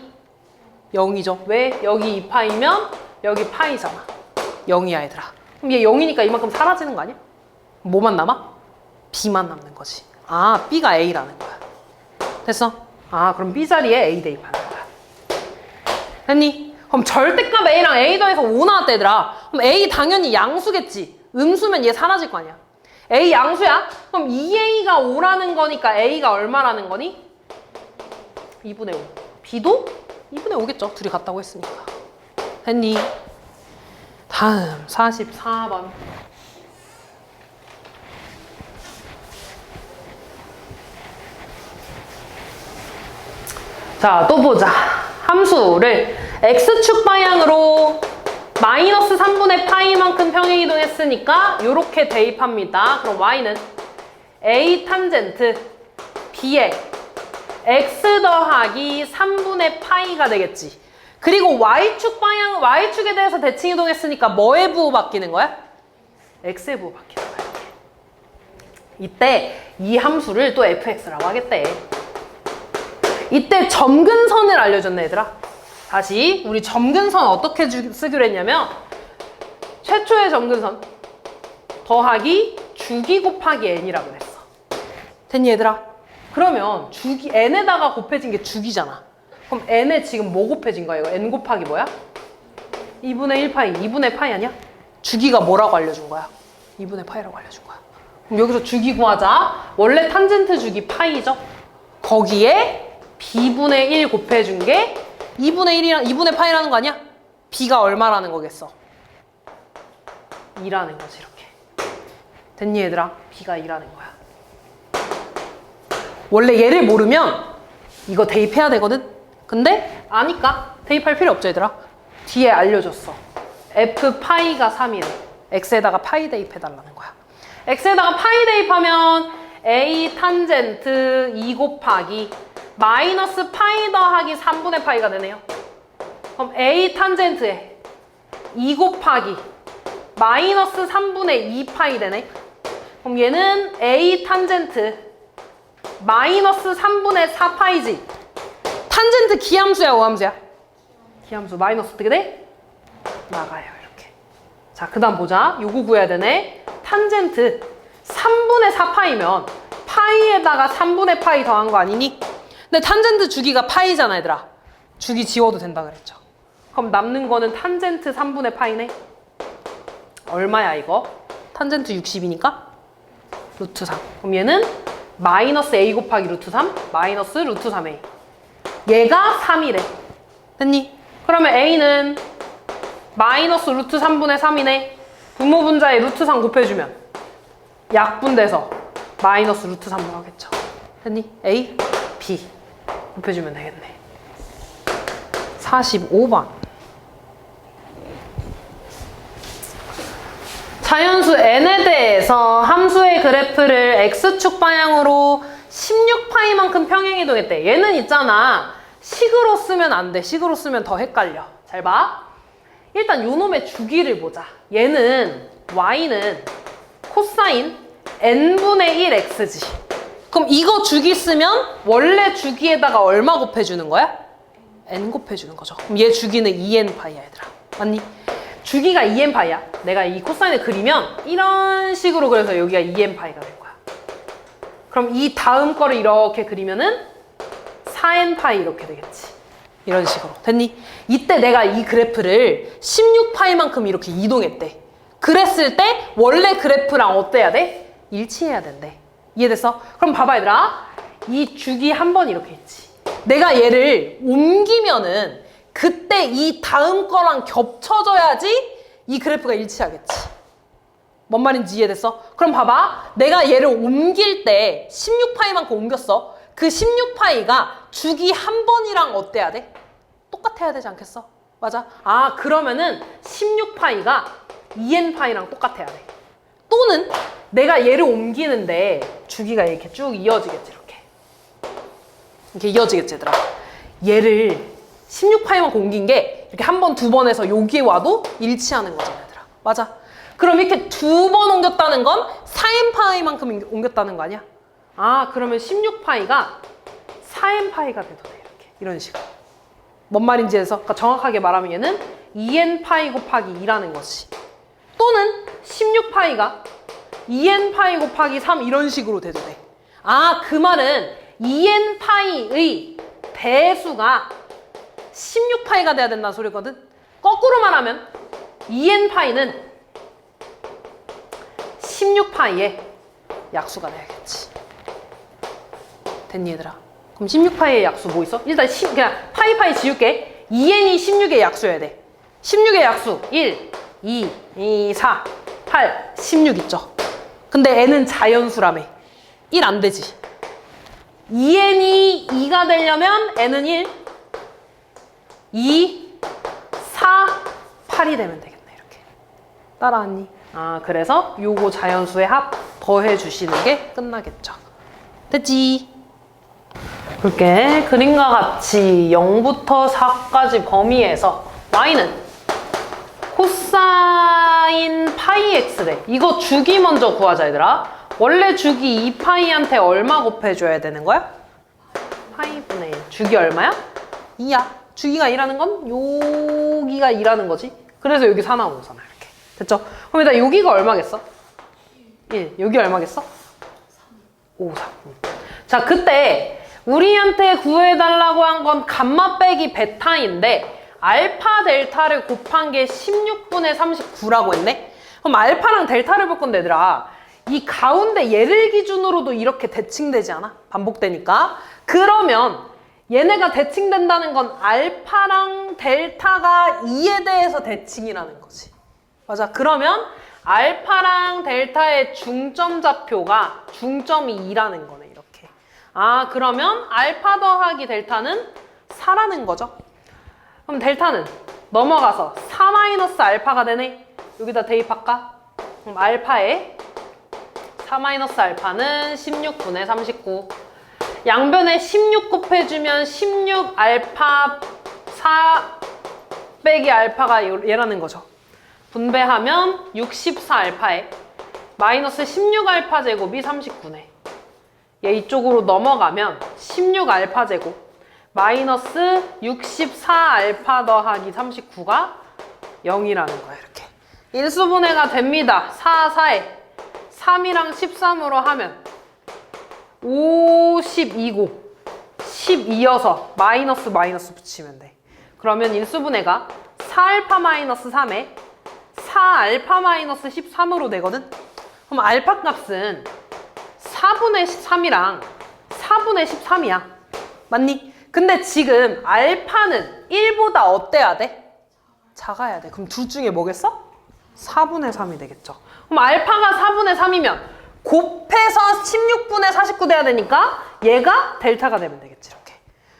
0이죠. 왜? 여기 2파이면 여기 파이잖아. 0이야, 얘들아. 그럼 얘 0이니까 이만큼 사라지는 거 아니야? 뭐만 남아? b만 남는 거지. 아, b가 a라는 거야. 됐어? 아, 그럼 b 자리에 a 대입하는 거야. 됐니? 그럼 절대값 a랑 a 더해서 5 나왔다, 얘들아. 그럼 a 당연히 양수겠지. 음수면 얘 사라질 거 아니야. a 양수야? 그럼 2a가 5라는 거니까 a가 얼마라는 거니? 2분의 5. b도 2분의 5겠죠. 둘이 같다고 했으니까. 됐니? 다음 44번. 자, 또 보자. 함수를 x축 방향으로 마이너스 3분의 파이만큼 평행 이동했으니까 이렇게 대입합니다. 그럼 y는 a 탄젠트 b에 x 더하기 3분의 파이가 되겠지. 그리고 y축 방향, y축에 대해서 대칭 이동했으니까 뭐에 부호 바뀌는 거야? x에 부호 바뀌는 거야. 이때 이 함수를 또 fx라고 하겠대. 이때 점근선을 알려줬네, 얘들아. 다시 우리 점근선 어떻게 쓰기로 했냐면 최초의 점근선 더하기 주기 곱하기 n이라고 했어. 됐니, 얘들아? 그러면 주기 n에다가 곱해진 게 주기잖아. 그럼 n에 지금 뭐 곱해진 거야? 이거 n 곱하기 뭐야? 2분의 1 파이. 2분의 파이 아니야? 주기가 뭐라고 알려준 거야? 2분의 파이라고 알려준 거야. 그럼 여기서 주기 구하자. 원래 탄젠트 주기 파이죠? 거기에 b분의 1 곱해준 게 2분의 1이랑 2분의 파이라는 거 아니야? b가 얼마라는 거겠어? 2라는 거지, 이렇게. 됐니, 얘들아? b가 2라는 거야. 원래 얘를 모르면 이거 대입해야 되거든? 근데 아니까 대입할 필요 없죠, 얘들아. 뒤에 알려줬어. f 파이가 3이래. x에다가 파이 대입해달라는 거야. x에다가 파이 대입하면 a 탄젠트 2 곱하기 마이너스 파이 더하기 3분의 파이가 되네요. 그럼 a 탄젠트에 2 곱하기 마이너스 3분의 2 파이 되네. 그럼 얘는 a 탄젠트 마이너스 3분의 4 파이지. 탄젠트 기함수야, 우함수야? 기함수. 마이너스 어떻게 돼? 나가요, 이렇게. 자, 그 다음 보자. 요거 구해야 되네. 탄젠트 3분의 4 파이면 파이에다가 3분의 파이 더한 거 아니니? 근데 탄젠트 주기가 파이잖아, 얘들아. 주기 지워도 된다 그랬죠. 그럼 남는 거는 탄젠트 3분의 파이네. 얼마야, 이거? 탄젠트 60이니까 루트 3. 그럼 얘는 마이너스 a 곱하기 루트 3 마이너스 루트 3a. 얘가 3이래. 됐니? 그러면 a는 마이너스 루트 3분의 3이네. 분모분자에 루트 3 곱해주면 약분돼서 마이너스 루트 3으로 하겠죠. 됐니? a, b 곱해주면 되겠네. 45번. 자연수 n에 대해서 함수의 그래프를 x축 방향으로 16파이만큼 평행이동했대. 얘는 있잖아. 식으로 쓰면 안 돼. 식으로 쓰면 더 헷갈려. 잘 봐. 일단 요놈의 주기를 보자. 얘는 y는 코사인 n분의 1x지. 그럼 이거 주기 쓰면 원래 주기에다가 얼마 곱해주는 거야? n 곱해주는 거죠. 그럼 얘 주기는 2n 파이야, 얘들아. 맞니? 주기가 2n 파이야. 내가 이 코사인을 그리면 이런 식으로 그려서 여기가 2n 파이가 될 거야. 그럼 이 다음 거를 이렇게 그리면은 4n 파이 이렇게 되겠지. 이런 식으로. 됐니? 이때 내가 이 그래프를 16파이만큼 이렇게 이동했대. 그랬을 때 원래 그래프랑 어때야 돼? 일치해야 된대. 이해됐어? 그럼 봐봐, 얘들아. 이 주기 한 번 이렇게 있지. 내가 얘를 옮기면은 그때 이 다음 거랑 겹쳐져야지 이 그래프가 일치하겠지. 뭔 말인지 이해됐어? 그럼 봐봐. 내가 얘를 옮길 때 16파이만큼 옮겼어. 그 16파이가 주기 한 번이랑 어때야 돼? 똑같아야 되지 않겠어? 맞아. 아, 그러면은 16파이가 2n파이랑 똑같아야 돼. 또는 내가 얘를 옮기는데 주기가 이렇게 쭉 이어지겠지, 이렇게. 이렇게 이어지겠지, 얘들아. 얘를 16파이만큼 옮긴 게 이렇게 한 번, 두 번 해서 여기에 와도 일치하는 거잖아, 얘들아. 맞아. 그럼 이렇게 두 번 옮겼다는 건 4n파이만큼 옮겼다는 거 아니야? 아, 그러면 16파이가 4n파이가 돼도 돼, 이렇게. 이런 식으로. 뭔 말인지 해서, 그러니까 정확하게 말하면 얘는 2n파이 곱하기 2라는 거지. 또는 16파이가 2n파이 곱하기 3 이런 식으로 돼도 돼. 아, 그 말은 2n파이의 배수가 16파이가 돼야 된다는 소리거든. 거꾸로 말하면 2n파이는 16파이의 약수가 돼야겠지. 됐니, 얘들아? 그럼 16파이의 약수 뭐 있어? 일단 그냥 파이 지울게. 2n이 16의 약수여야 돼. 16의 약수 1, 2, 4, 8, 16 있죠. 근데 n은 자연수라며. 1 안 되지. 2n이 2가 되려면 n은 1, 2, 4, 8이 되면 되겠네, 이렇게. 따라왔니? 아, 그래서 요거 자연수의 합 더해 주시는 게 끝나겠죠. 됐지? 볼게. 그림과 같이 0부터 4까지 범위에서 y는 코사인 파이 x래. 이거 주기 먼저 구하자, 얘들아. 원래 주기 2파이한테 얼마 곱해줘야 되는 거야? 파이분의 1. 주기 얼마야? 2야. 주기가 2라는 건 여기가 2라는 거지. 그래서 여기 4 나오는 거잖아, 이렇게. 됐죠? 그럼 일단 여기가 얼마겠어? 1. 여기 얼마겠어? 5, 3. 자, 그때 우리한테 구해달라고 한 건 감마 빼기 베타인데 알파 델타를 곱한 게 16분의 39라고 했네? 그럼 알파랑 델타를 볼 건데, 얘들아. 이 가운데 얘를 기준으로도 이렇게 대칭되지 않아? 반복되니까. 그러면 얘네가 대칭된다는 건 알파랑 델타가 2에 대해서 대칭이라는 거지. 맞아. 그러면 알파랑 델타의 중점 좌표가 중점이 2라는 거네, 이렇게. 아, 그러면 알파 더하기 델타는 4라는 거죠. 그럼 델타는 넘어가서 4 마이너스 알파가 되네. 여기다 대입할까? 그럼 알파에 4 마이너스 알파는 16분의 39. 양변에 16 곱해주면 16 알파 4 빼기 알파가 얘라는 거죠. 분배하면 64 알파에 마이너스 16 알파 제곱이 39네. 얘 이쪽으로 넘어가면 16 알파 제곱 마이너스 64 알파 더하기 39가 0이라는 거야, 이렇게. 일수분해가 됩니다. 4, 4에 3이랑 13으로 하면 52고 12여서 마이너스 붙이면 돼. 그러면 일수분해가 4알파 마이너스 3에 4알파 마이너스 13으로 되거든? 그럼 알파 값은 4분의 13이랑 4분의 13이야. 맞니? 근데 지금 알파는 1보다 어때야 돼? 작아야 돼. 그럼 둘 중에 뭐겠어? 4분의 3이 되겠죠. 그럼 알파가 4분의 3이면 곱해서 16분의 49 돼야 되니까 얘가 델타가 되면 되겠지, 이렇게.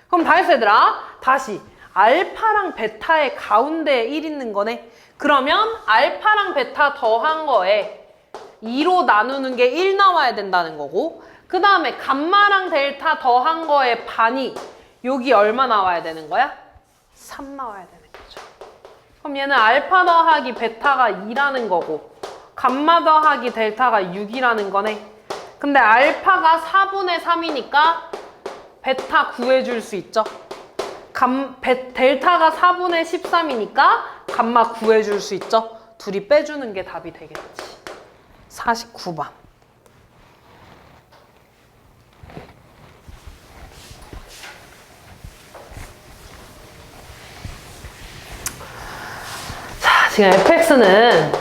그럼 다 했어, 얘들아. 다시 알파랑 베타의 가운데에 1 있는 거네. 그러면 알파랑 베타 더한 거에 2로 나누는 게 1 나와야 된다는 거고, 그 다음에 감마랑 델타 더한 거에 반이 여기 얼마 나와야 되는 거야? 3 나와야 되는 거죠. 그럼 얘는 알파 더하기 베타가 2라는 거고 감마 더하기 델타가 6이라는 거네. 근데 알파가 4분의 3이니까 베타 구해줄 수 있죠. 델타가 4분의 13이니까 감마 구해줄 수 있죠. 둘이 빼주는 게 답이 되겠지. 49번. 자, 지금 fx는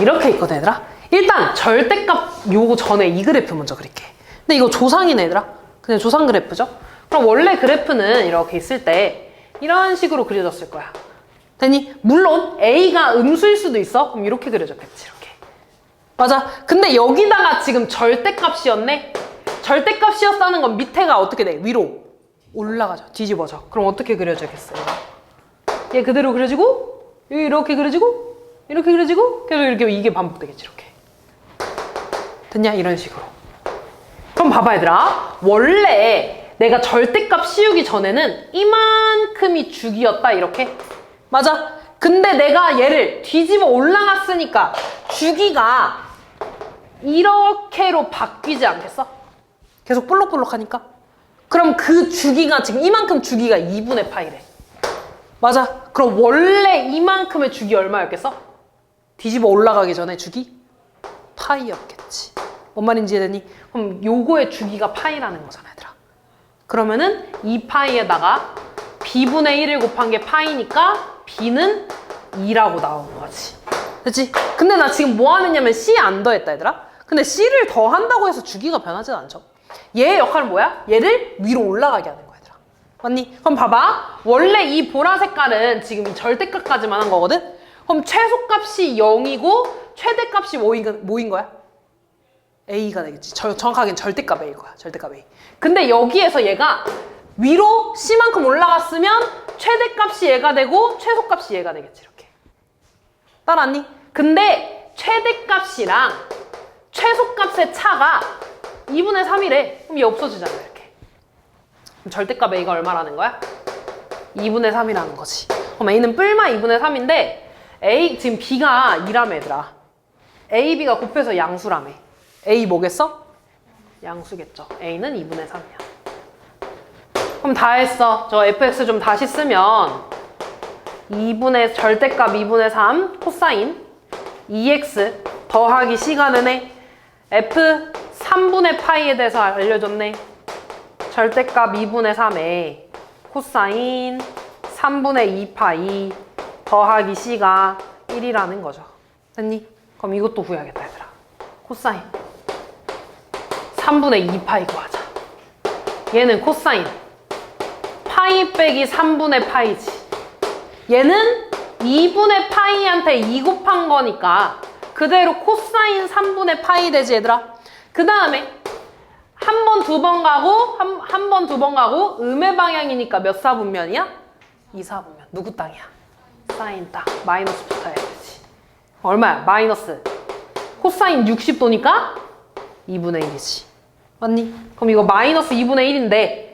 이렇게 있거든, 얘들아. 일단 절대값 요거 전에 이 그래프 먼저 그릴게. 근데 이거 조상이네, 얘들아. 그냥 조상 그래프죠. 그럼 원래 그래프는 이렇게 있을 때 이런 식으로 그려졌을 거야. 됐니? 물론 A가 음수일 수도 있어. 그럼 이렇게 그려졌겠지. 이렇게. 맞아. 근데 여기다가 지금 절대값이었네. 절대값이었다는 건 밑에가 어떻게 돼? 위로 올라가죠. 뒤집어져. 그럼 어떻게 그려져야겠어요? 얘 그대로 그려지고 이렇게 그려지고 이렇게 그려지고 계속 이렇게 이게 반복되겠지. 이렇게. 됐냐? 이런 식으로. 그럼 봐봐 얘들아. 원래 내가 절대값 씌우기 전에는 이만큼이 주기였다. 이렇게. 맞아. 근데 내가 얘를 뒤집어 올라갔으니까 주기가 이렇게로 바뀌지 않겠어? 계속 볼록볼록하니까? 그럼 그 주기가 지금 이만큼 주기가 2분의 파이래. 맞아. 그럼 원래 이만큼의 주기 얼마였겠어? 뒤집어 올라가기 전에 주기? 파이였겠지. 뭔 말인지 이해되니? 그럼 요거의 주기가 파이라는 거잖아 얘들아. 그러면은 이 파이에다가 b분의 1을 곱한 게 파이니까 b는 2라고 나오는 거지. 그치? 근데 나 지금 뭐 하느냐면 c 안 더했다 얘들아. 근데 c를 더한다고 해서 주기가 변하진 않죠. 얘의 역할은 뭐야? 얘를 위로 올라가게 하는 거야 얘들아. 맞니? 그럼 봐봐. 원래 이 보라 색깔은 지금 이 절대값까지만 한 거거든? 그럼 최소값이 0이고 최대값이 뭐인 거야? A가 되겠지. 정확하게는 절대값 A일 거야. 절대값 A. 근데 여기에서 얘가 위로 C만큼 올라갔으면 최대값이 얘가 되고 최소값이 얘가 되겠지. 이렇게. 따라왔니? 근데 최대값이랑 최소값의 차가 2분의 3이래. 그럼 얘 없어지잖아. 이렇게. 그럼 절대값 A가 얼마라는 거야? 2분의 3이라는 거지. 그럼 A는 뿔마 2분의 3인데 A 지금 B가 2라며 얘들아. A, B가 곱해서 양수라며. A 뭐겠어? 양수겠죠. A는 2분의 3이야. 그럼 다 했어. 저 fx 좀 다시 쓰면 2분의 절대값 2분의 3 코사인 2x 더하기 c가는 f 3분의 파이에 대해서 알려줬네. 절대값 2분의 3에 코사인 3분의 2파이 더하기 c가 1이라는 거죠. 됐니? 그럼 이것도 구해야겠다 얘들아. 코사인 3분의 2파이 구하자. 얘는 코사인 파이 빼기 3분의 파이지. 얘는 2분의 파이한테 2 곱한 거니까 그대로 코사인 3분의 파이 되지 얘들아. 그 다음에 한 번, 두 번 가고 한 번, 두 번 가고 음의 방향이니까 몇 사분면이야? 2사분면. 누구 땅이야? 사인 땅. 마이너스 붙어야 되지. 얼마야? 마이너스. 코사인 60도니까 2분의 1이지. 맞니? 그럼 이거 마이너스 2분의 1인데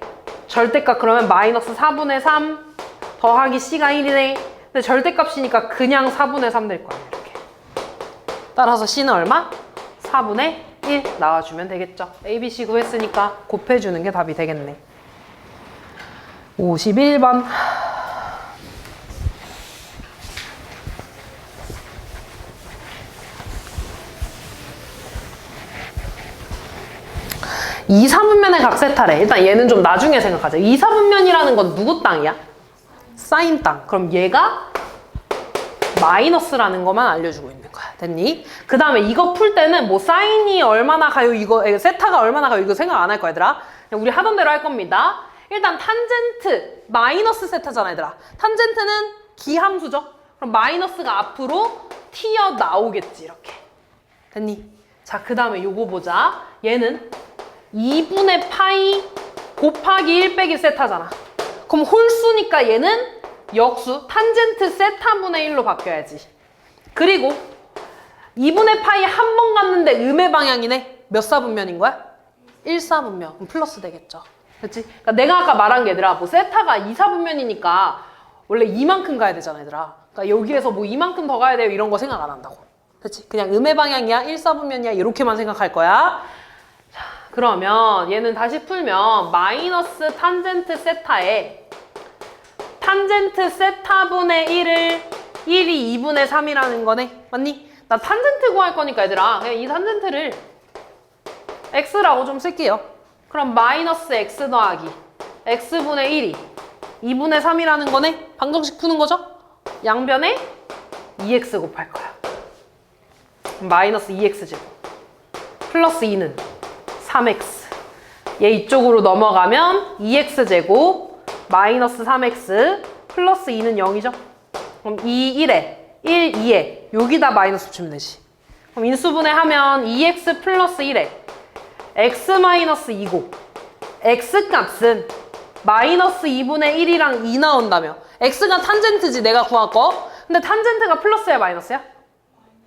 절대값 그러면 마이너스 4분의 3 더하기 c가 1이네. 근데 절대값이니까 그냥 4분의 3 될 거야. 이렇게. 따라서 c는 얼마? 4분의 1 나와주면 되겠죠. A, B, C 구했으니까 곱해주는 게 답이 되겠네. 51번. 이사분면의 각세타래. 일단 얘는 좀 나중에 생각하자. 이사분면이라는 건 누구 땅이야? 사인 땅. 그럼 얘가 마이너스라는 것만 알려주고 있는 거야. 됐니? 그 다음에 이거 풀 때는 뭐 사인이 얼마나 가요? 이거 세타가 얼마나 가요? 이거 생각 안 할 거야 얘들아. 그냥 우리 하던 대로 할 겁니다. 일단 탄젠트 마이너스 세타잖아 얘들아. 탄젠트는 기함수죠. 그럼 마이너스가 앞으로 튀어나오겠지. 이렇게. 됐니? 자, 그 다음에 요거 보자. 얘는 2분의 파이 곱하기 1 빼기 세타잖아. 그럼 홀수니까 얘는 역수 탄젠트 세타분의 1로 바뀌어야지. 그리고 2분의 파이 한 번 갔는데 음의 방향이네. 몇 사분면인 거야? 1사분면. 그럼 플러스 되겠죠. 그렇지? 그러니까 내가 아까 말한 게 얘들아 뭐 세타가 2사분면이니까 원래 이만큼 가야 되잖아 얘들아. 그러니까 여기에서 뭐 이만큼 더 가야 돼요 이런 거 생각 안 한다고. 그렇지? 그냥 음의 방향이야 1사분면이야 이렇게만 생각할 거야. 그러면 얘는 다시 풀면 마이너스 탄젠트 세타에 탄젠트 세타분의 1을 1이 2분의 3이라는 거네. 맞니? 나 탄젠트 구할 거니까 얘들아 그냥 이 탄젠트를 x라고 좀 쓸게요. 그럼 마이너스 x 더하기 x분의 1이 2분의 3이라는 거네. 방정식 푸는 거죠? 양변에 2x 곱할 거야. 마이너스 2x제곱 플러스 2는 3x 얘 이쪽으로 넘어가면 2x제곱 마이너스 3x 플러스 2는 0이죠? 그럼 2, 1에 1, 2에 여기다 마이너스 붙이면 되지. 그럼 인수분해하면 2x 플러스 1에 x 마이너스 2고 x 값은 마이너스 2분의 1이랑 2 나온다며. x가 탄젠트지 내가 구할 거. 근데 탄젠트가 플러스야 마이너스야?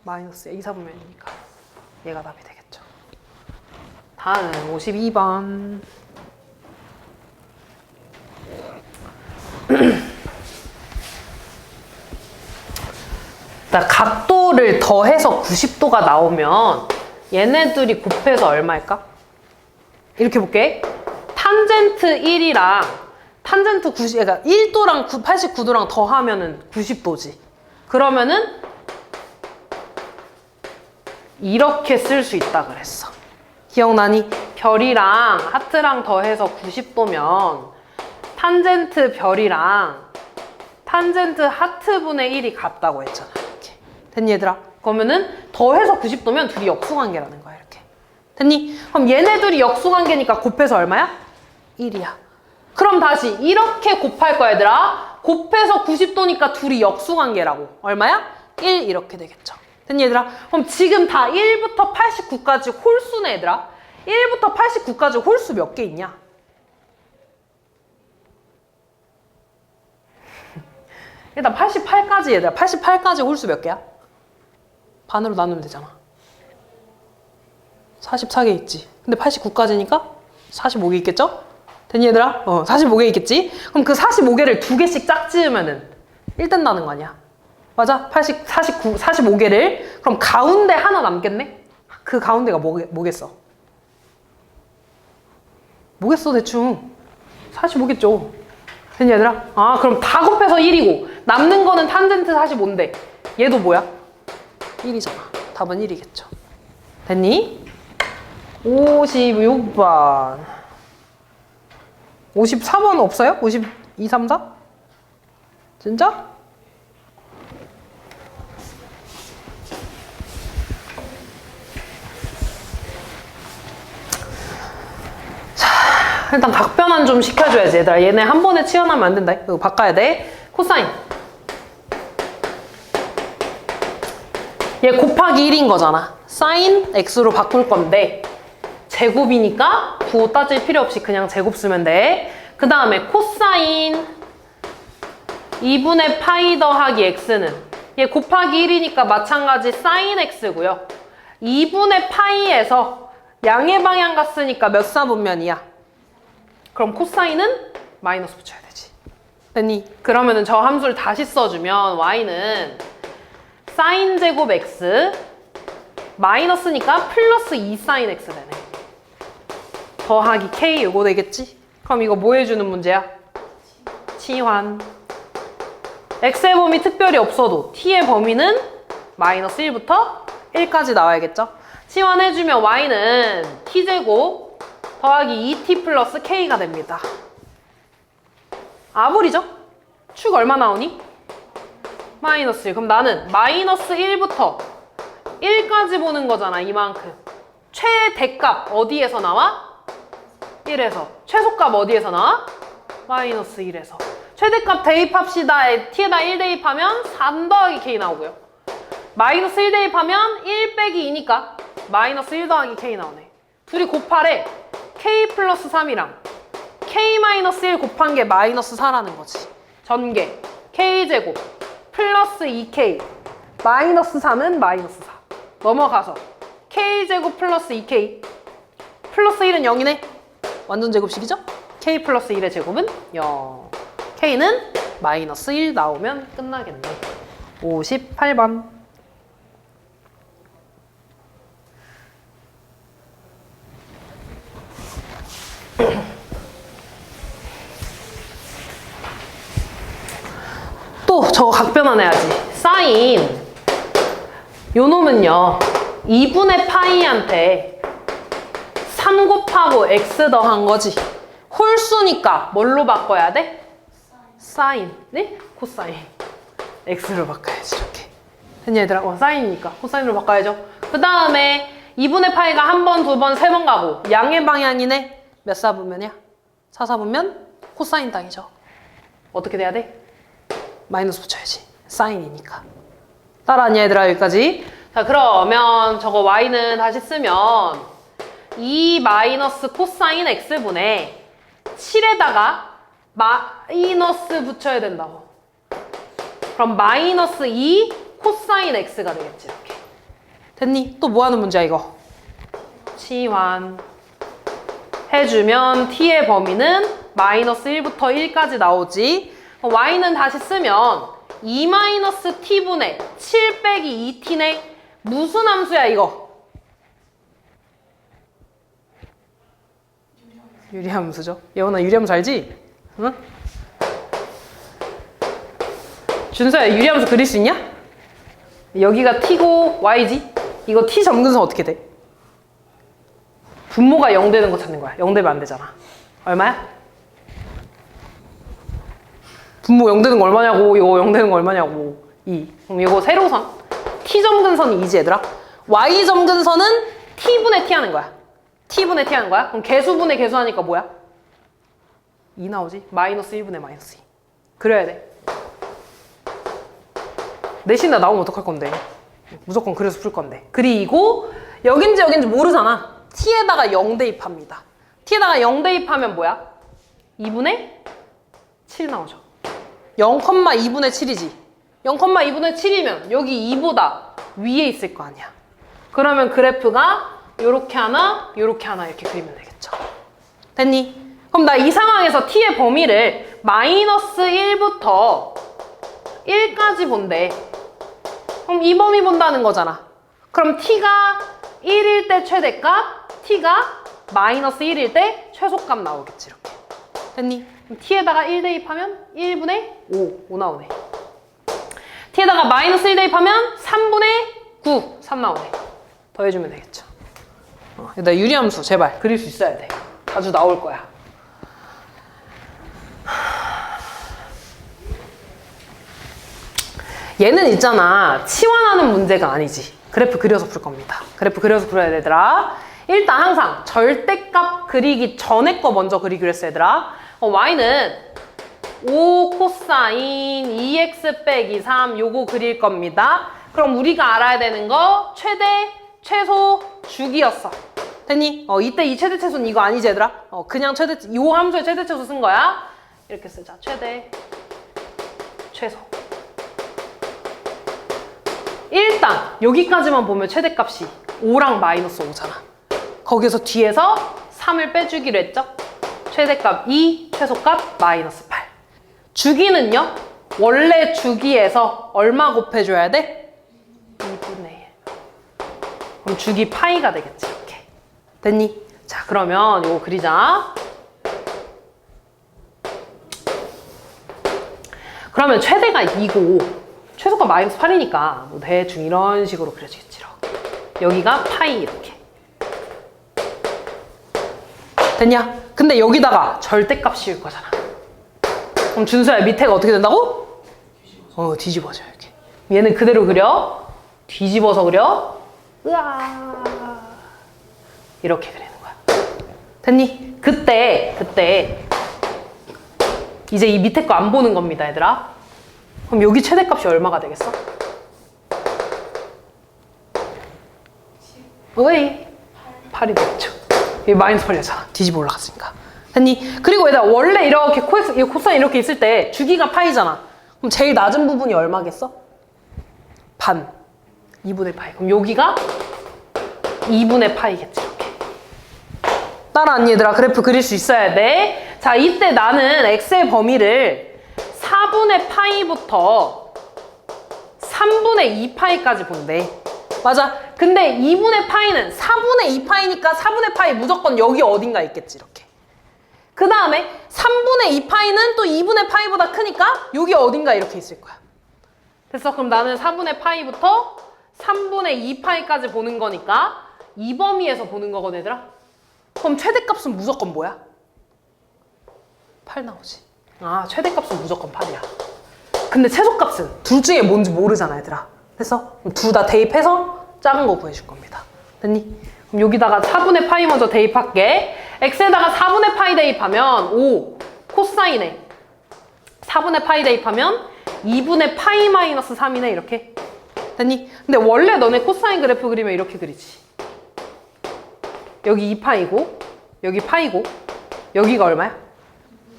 마이너스야. 2, 4분면이니까 얘가 답이 되겠죠. 다음 52번. 각도를 더해서 90도가 나오면 얘네들이 곱해서 얼마일까? 이렇게 볼게. 탄젠트 1이랑 탄젠트 90, 그러니까 1도랑 89도랑 더하면은 90도지. 그러면은 이렇게 쓸 수 있다 그랬어. 기억나니? 별이랑 하트랑 더해서 90도면 탄젠트 별이랑 탄젠트 하트분의 1이 같다고 했잖아. 이렇게. 됐니 얘들아? 그러면은 더해서 90도면 둘이 역수관계라는 거야. 이렇게. 됐니? 그럼 얘네들이 역수관계니까 곱해서 얼마야? 1이야. 그럼 다시 이렇게 곱할 거야 얘들아. 곱해서 90도니까 둘이 역수관계라고. 얼마야? 1 이렇게 되겠죠. 됐니 얘들아? 그럼 지금 다 1부터 89까지 홀수네 얘들아. 1부터 89까지 홀수 몇 개 있냐? 일단 88까지 얘들아. 88까지 홀수 몇 개야? 반으로 나누면 되잖아. 44개 있지. 근데 89까지니까 45개 있겠죠? 됐니 얘들아? 45개 있겠지? 그럼 그 45개를 2개씩 짝지으면은 1 된다는 거 아니야? 맞아? 45개를. 그럼 가운데 하나 남겠네? 그 가운데가 뭐겠어? 뭐겠어 대충? 45겠죠? 됐니 얘들아? 아 그럼 다 곱해서 1이고 남는 거는 탄젠트 45인데 얘도 뭐야? 1이잖아. 답은 1이겠죠. 됐니? 56번 54번 없어요? 52, 3, 4? 진짜? 자, 일단 각변환 좀 시켜줘야지 얘들아. 얘네 한 번에 치환하면 안 된다. 이거 바꿔야 돼. 코사인 얘 곱하기 1인 거잖아. 사인 x로 바꿀 건데 제곱이니까 부호 따질 필요 없이 그냥 제곱 쓰면 돼. 그 다음에 코사인 2분의 파이 더하기 x는 얘 곱하기 1이니까 마찬가지 사인 x고요. 2분의 파이에서 양의 방향 갔으니까 몇 사분면이야? 그럼 코사인은 마이너스 붙여야 되지. 됐니? 그러면은 저 함수를 다시 써주면 y는 사인 제곱 x 마이너스니까 플러스 2 사인 x 되네. 더하기 k 요거 되겠지? 그럼 이거 뭐 해주는 문제야? 치환. x의 범위 특별히 없어도 t의 범위는 마이너스 1부터 1까지 나와야겠죠? 치환해주면 y는 t제곱 더하기 2t 플러스 k가 됩니다. 아볼이죠? 축 얼마 나오니? 마이너스 1. 그럼 나는 마이너스 1부터 1까지 보는 거잖아. 이만큼. 최대값 어디에서 나와? 1에서. 최소값 어디에서 나와? 마이너스 1에서. 최대값 대입합시다. t에다 1 대입하면 3 더하기 k 나오고요. 마이너스 1 대입하면 1 빼기 2니까 마이너스 1 더하기 k 나오네. 둘이 곱하래. k 플러스 3이랑 k 마이너스 1 곱한 게 마이너스 4라는 거지. 전개. k제곱 플러스 2k 마이너스 3은 마이너스 4. 넘어가서 k제곱 플러스 2k 플러스 1은 0이네. 완전 제곱식이죠? k 플러스 1의 제곱은 0. k는 마이너스 1 나오면 끝나겠네. 58번 또 저거 각변환 해야지. 사인 요 놈은요 2분의 파이한테 3 곱하고 x 더한 거지. 홀수니까 뭘로 바꿔야 돼? 사인. 네? 코사인. x로 바꿔야지 이렇게. 됐니 얘들아? 사인이니까 코사인으로 바꿔야죠. 그 다음에 2분의 파이가 한 번, 두 번, 세 번 가고 양의 방향이네. 몇 사분면이야? 4사분면 코사인 땅이죠. 어떻게 돼야 돼? 마이너스 붙여야지. 사인이니까. 따라하냐 얘들아 여기까지? 자 그러면 저거 y는 다시 쓰면 2 마이너스 코사인 x분의 7에다가 마이너스 붙여야 된다고. 그럼 마이너스 2 코사인 x가 되겠지 이렇게. 됐니? 또 뭐 하는 문제야 이거? 치환 해주면 t의 범위는 마이너스 1부터 1까지 나오지. y는 다시 쓰면 2 마이너스 t분의 7 빼기 2t네. 무슨 함수야 이거? 유리함수죠. 예원아 유리함수 알지? 응? 준서야 유리함수 그릴 수 있냐? 여기가 t고 y지? 이거 t 점근선 어떻게 돼? 분모가 0 되는 거 찾는 거야. 0 되면 안 되잖아. 얼마야? 분모 0 되는 거 얼마냐고. 이거 0 되는 거 얼마냐고. 2. 그럼 이거 세로선. t 점근선이 2지 얘들아. y 점근선은 t분의 t 하는 거야. t분의 t 하는 거야. 그럼 개수분의 개수 하니까 뭐야? 2 나오지? 마이너스 1분의 마이너스 2. 그래야 돼. 내신나 나오면 어떡할 건데? 무조건 그래서 풀 건데. 그리고 여긴지 여긴지 모르잖아. t에다가 0 대입합니다. t에다가 0 대입하면 뭐야? 2분의 7 나오죠. 0,2분의 7이지. 0,2분의 7이면 여기 2보다 위에 있을 거 아니야. 그러면 그래프가 요렇게 하나, 요렇게 하나 이렇게 그리면 되겠죠. 됐니? 그럼 나 이 상황에서 t의 범위를 마이너스 1부터 1까지 본대. 그럼 이 범위 본다는 거잖아. 그럼 t가 1일 때 최대값, t가 마이너스 1일 때 최소값 나오겠지 이렇게. 됐니? 그럼 t에다가 1 대입하면 1분의 5 나오네. t에다가 마이너스 1 대입하면 3분의 9, 3 나오네. 더해주면 되겠죠. 나 유리함수 제발 그릴 수 있어야 돼. 자주 나올 거야. 얘는 있잖아. 치환하는 문제가 아니지. 그래프 그려서 풀 겁니다. 그래프 그려서 풀어야 되더라. 일단 항상 절대값 그리기 전에 거 먼저 그리기로 했어 얘들아. y는 5 코사인 2x 빼기 3 요거 그릴 겁니다. 그럼 우리가 알아야 되는 거 최대, 최소, 주기였어. 됐니? 이때 이 최대 최소는 이거 아니지 얘들아? 그냥 최대, 요 함수의 최대 최소 쓴 거야. 이렇게 쓰자. 최대, 최소. 일단 여기까지만 보면 최대값이 5랑 마이너스 5잖아. 거기서 뒤에서 3을 빼주기로 했죠? 최대값 2, 최소값 마이너스 8. 주기는요? 원래 주기에서 얼마 곱해줘야 돼? 2분의 1. 그럼 주기 파이가 되겠지 이렇게. 됐니? 자 그러면 이거 그리자. 그러면 최대가 2고 최소값 마이너스 8이니까 뭐 대충 이런 식으로 그려지겠지. 여기가 파이 이렇게. 됐냐? 근데 여기다가 절대값 씌울 거잖아. 그럼 준수야 밑에가 어떻게 된다고? 뒤집어져 이렇게. 얘는 그대로 그려. 뒤집어서 그려. 으아. 이렇게 그리는 거야. 됐니? 그때 이제 이 밑에 거 안 보는 겁니다 얘들아. 그럼 여기 최대값이 얼마가 되겠어? 왜? 8이 되겠죠. 여기 마이너스 8이잖아. 뒤집어 올라갔으니까. 됐니? 그리고 얘들아 원래 이렇게 코사인 이렇게 있을 때 주기가 파이잖아. 그럼 제일 낮은 부분이 얼마겠어? 반. 2분의 파이. 그럼 여기가 2분의 파이겠지 이렇게. 따라왔니 얘들아? 그래프 그릴 수 있어야 돼. 자 이때 나는 x의 범위를 4분의 파이부터 3분의 2파이까지 본대. 맞아. 근데 2분의 파이는 4분의 2파이니까 4분의 파이 무조건 여기 어딘가 있겠지 이렇게. 그 다음에 3분의 2파이는 또 2분의 파이보다 크니까 여기 어딘가 이렇게 있을 거야. 됐어? 그럼 나는 4분의 파이부터 3분의 2파이까지 보는 거니까 이 범위에서 보는 거거든 얘들아. 그럼 최대값은 무조건 뭐야? 8 나오지. 아 최대값은 무조건 8이야. 근데 최소값은 둘 중에 뭔지 모르잖아 얘들아. 됐어? 둘 다 대입해서 작은 거 구해줄 겁니다. 됐니? 그럼 여기다가 4분의 파이 먼저 대입할게. x에다가 4분의 파이 대입하면 5 코사인에 4분의 파이 대입하면 2분의 파이 마이너스 3이네 이렇게 됐니? 근데 원래 너네 코사인 그래프 그리면 이렇게 그리지. 여기 2파이고 여기 파이고 여기가 얼마야?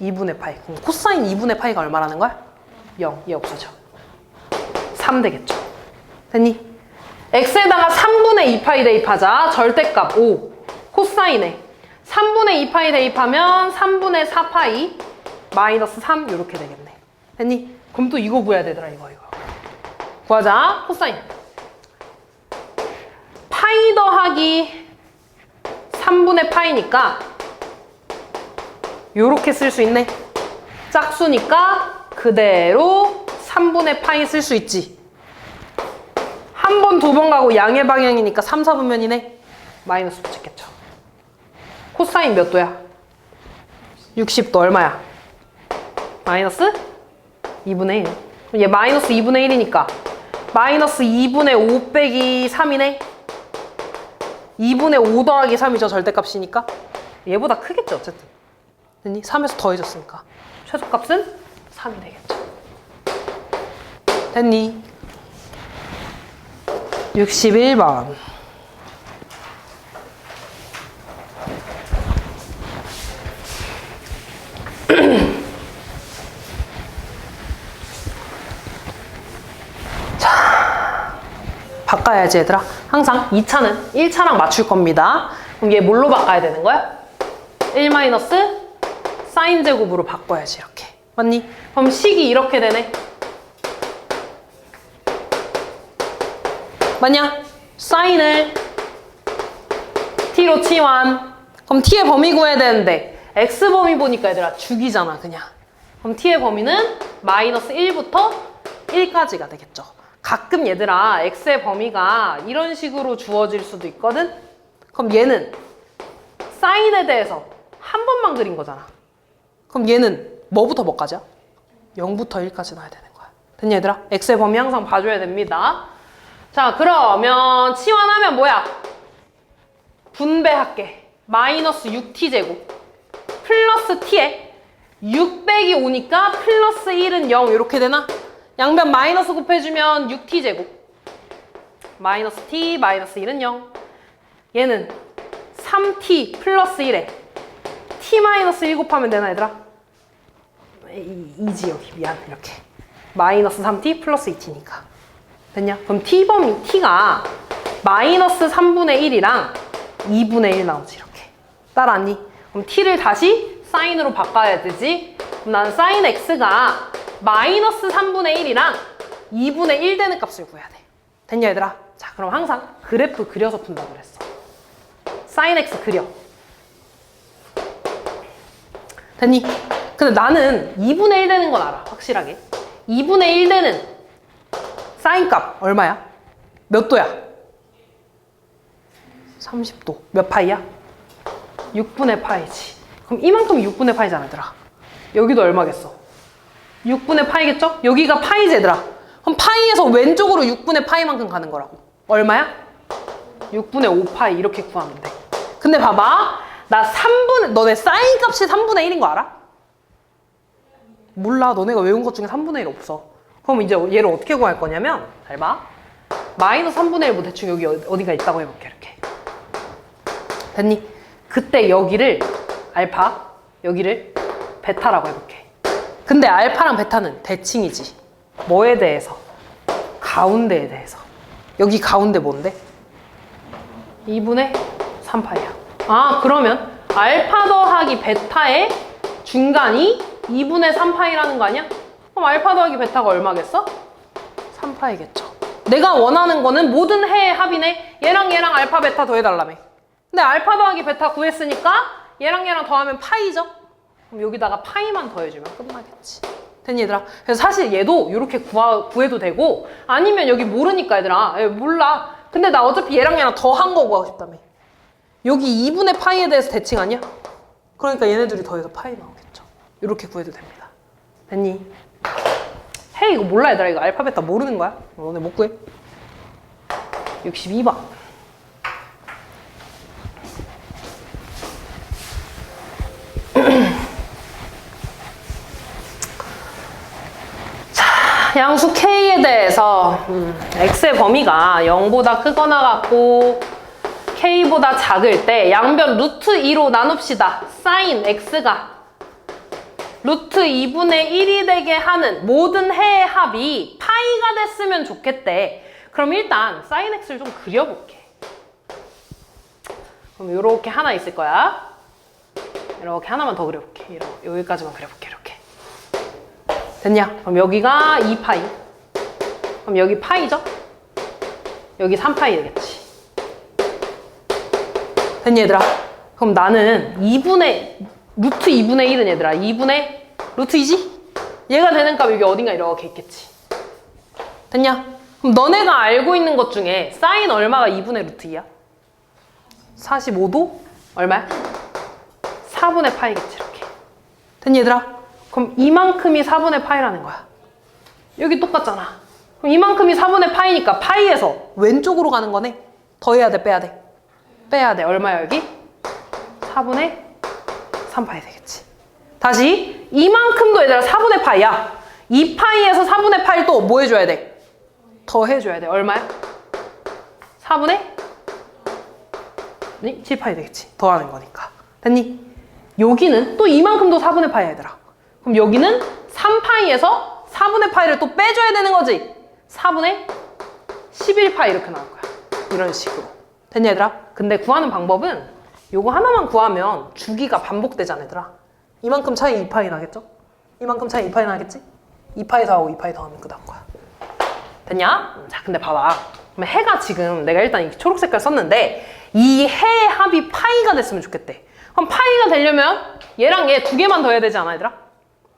2분의 파이. 그럼 코사인 2분의 파이가 얼마라는 거야? 0. 얘 없어져. 3 되겠죠. 됐니? x에다가 3분의 2파이 대입하자. 절대값 5 코사인에 3분의 2파이 대입하면 3분의 4파이 마이너스 3 이렇게 되겠네. 됐니? 그럼 또 이거 구해야 되더라. 이거 구하자. 코사인 파이 더하기 3분의 파이니까 요렇게 쓸 수 있네. 짝수니까 그대로 3분의 파이 쓸 수 있지. 한 번, 두 번 가고 양의 방향이니까 3, 4분면이네. 마이너스 붙였겠죠. 코사인 몇 도야? 60도 얼마야? 마이너스 2분의 1. 얘 마이너스 2분의 1이니까 마이너스 2분의 5 빼기 3이네. 2분의 5 더하기 3이죠. 절대값이니까. 얘보다 크겠죠. 어쨌든. 됐니? 3에서 더해졌으니까. 최소값은 3이 되겠죠. 됐니? 61번. 바꿔야지 얘들아. 항상 2차는 1차랑 맞출 겁니다. 그럼 얘 뭘로 바꿔야 되는 거야? 1 마이너스 사인 제곱으로 바꿔야지 이렇게. 맞니? 그럼 식이 이렇게 되네. 맞냐? 사인을 t로 치환. 그럼 t의 범위 구해야 되는데 x 범위 보니까 얘들아 죽이잖아 그냥. 그럼 t의 범위는 마이너스 1부터 1까지가 되겠죠. 가끔 얘들아 x의 범위가 이런 식으로 주어질 수도 있거든. 그럼 얘는 사인에 대해서 한 번만 그린 거잖아. 그럼 얘는 뭐부터 뭐까지야? 0부터 1까지 나야 되는 거야. 됐냐 얘들아? x의 범위 항상 봐줘야 됩니다. 자 그러면 치환하면 뭐야? 분배할게. 마이너스 6t제곱 플러스 t에 6 빼기 5니까 플러스 1은 0 이렇게 되나? 양변 마이너스 곱해주면 6t제곱 마이너스 t 마이너스 1은 0. 얘는 3t 플러스 1에 t 마이너스 1 곱하면 되나 얘들아? 이지 여기 미안 이렇게 마이너스 3t 플러스 2t니까 됐냐? 그럼 t 범위 t가 마이너스 3분의 1이랑 2분의 1 나오지 이렇게. 따라왔니? 그럼 t를 다시 사인으로 바꿔야 되지. 그럼 나는 사인 x가 마이너스 3분의 1이랑 2분의 1 되는 값을 구해야 돼. 됐냐 얘들아? 자 그럼 항상 그래프 그려서 푼다고 그랬어. 사인 x 그려. 됐니? 근데 나는 2분의 1 되는 건 알아. 확실하게. 2분의 1 되는 사인 값 얼마야? 몇 도야? 30도. 몇 파이야? 6분의 파이지. 그럼 이만큼 6분의 파이잖아 얘들아. 여기도 얼마겠어? 6분의 파이겠죠? 여기가 파이지 얘들아. 그럼 파이에서 왼쪽으로 6분의 파이만큼 가는 거라고. 얼마야? 6분의 5파이 이렇게 구하면 돼. 근데 봐봐. 나 3분의 너네 사인 값이 3분의 1인 거 알아? 몰라. 너네가 외운 것 중에 3분의 1 없어. 그럼 이제 얘를 어떻게 구할 거냐면 잘 봐. 마이너스 3분의 1 뭐 대충 여기 어디가 있다고 해볼게 이렇게. 됐니? 그때 여기를 알파 여기를 베타라고 해볼게. 근데 알파랑 베타는 대칭이지. 뭐에 대해서? 가운데에 대해서. 여기 가운데 뭔데? 2분의 3파이야. 아 그러면 알파 더하기 베타의 중간이 2분의 3파이라는 거 아니야? 그럼 알파 더하기 베타가 얼마겠어? 3파이겠죠. 내가 원하는 거는 모든 해의 합이네. 얘랑 얘랑 알파 베타 더해달라며. 근데 알파 더하기 베타 구했으니까 얘랑 얘랑 더하면 파이죠? 그럼 여기다가 파이만 더해주면 끝나겠지. 됐니 얘들아? 그래서 사실 얘도 이렇게 구해도 되고 아니면 여기 모르니까 얘들아 몰라. 근데 나 어차피 얘랑 얘랑 더한 거 구하고 싶다며. 여기 2분의 파이에 대해서 대칭 아니야? 그러니까 얘네들이 더해서 파이 나오겠죠. 이렇게 구해도 됩니다. 됐니? 헤이 이거 몰라 얘들아. 이거 알파 베타 모르는 거야? 너네 못 구해? 62번 양수 K에 대해서 X의 범위가 0보다 크거나 같고 K보다 작을 때 양변 루트 2로 나눕시다. 사인 X가 루트 2분의 1이 되게 하는 모든 해의 합이 파이가 됐으면 좋겠대. 그럼 일단 사인 X를 좀 그려볼게. 그럼 요렇게 하나 있을 거야. 이렇게 하나만 더 그려볼게. 여기까지만 그려볼게. 이렇게. 됐냐? 그럼 여기가 2파이. 그럼 여기 파이죠? 여기 3파이 되겠지. 됐니 얘들아? 그럼 나는 루트 2분의 1은 얘들아 2분의 루트 2지? 얘가 되는 값 여기 어딘가 이렇게 있겠지. 됐냐? 그럼 너네가 알고 있는 것 중에 사인 얼마가 2분의 루트 2야? 45도? 얼마야? 4분의 파이겠지 이렇게. 됐니 얘들아? 그럼 이만큼이 4분의 파이라는 거야. 여기 똑같잖아. 그럼 이만큼이 4분의 파이니까 파이에서 왼쪽으로 가는 거네. 더해야 돼 빼야 돼? 빼야 돼. 얼마야 여기? 4분의 3파이 되겠지. 다시 이만큼도 얘들아 4분의 파이야. 2파이에서 4분의 파이를 또 뭐 해줘야 돼? 더 해줘야 돼. 얼마야? 4분의 7파이 되겠지. 더하는 거니까. 됐니? 여기는 또 이만큼도 4분의 파이야 얘들아. 그럼 여기는 3파이에서 4분의 파이를 또 빼줘야 되는 거지. 4분의 11파이 이렇게 나올 거야. 이런 식으로. 됐냐 얘들아? 근데 구하는 방법은 요거 하나만 구하면 주기가 반복되잖아 얘들아. 이만큼 차이 2파이 나겠죠? 이만큼 차이 2파이 나겠지? 2파이 더하고 2파이 더하면 그 다음 거야. 됐냐? 자 근데 봐봐. 그럼 해가 지금 내가 일단 이 초록 색깔 썼는데 이 해의 합이 파이가 됐으면 좋겠대. 그럼 파이가 되려면 얘랑 얘 두 개만 더해야 되지 않아 얘들아?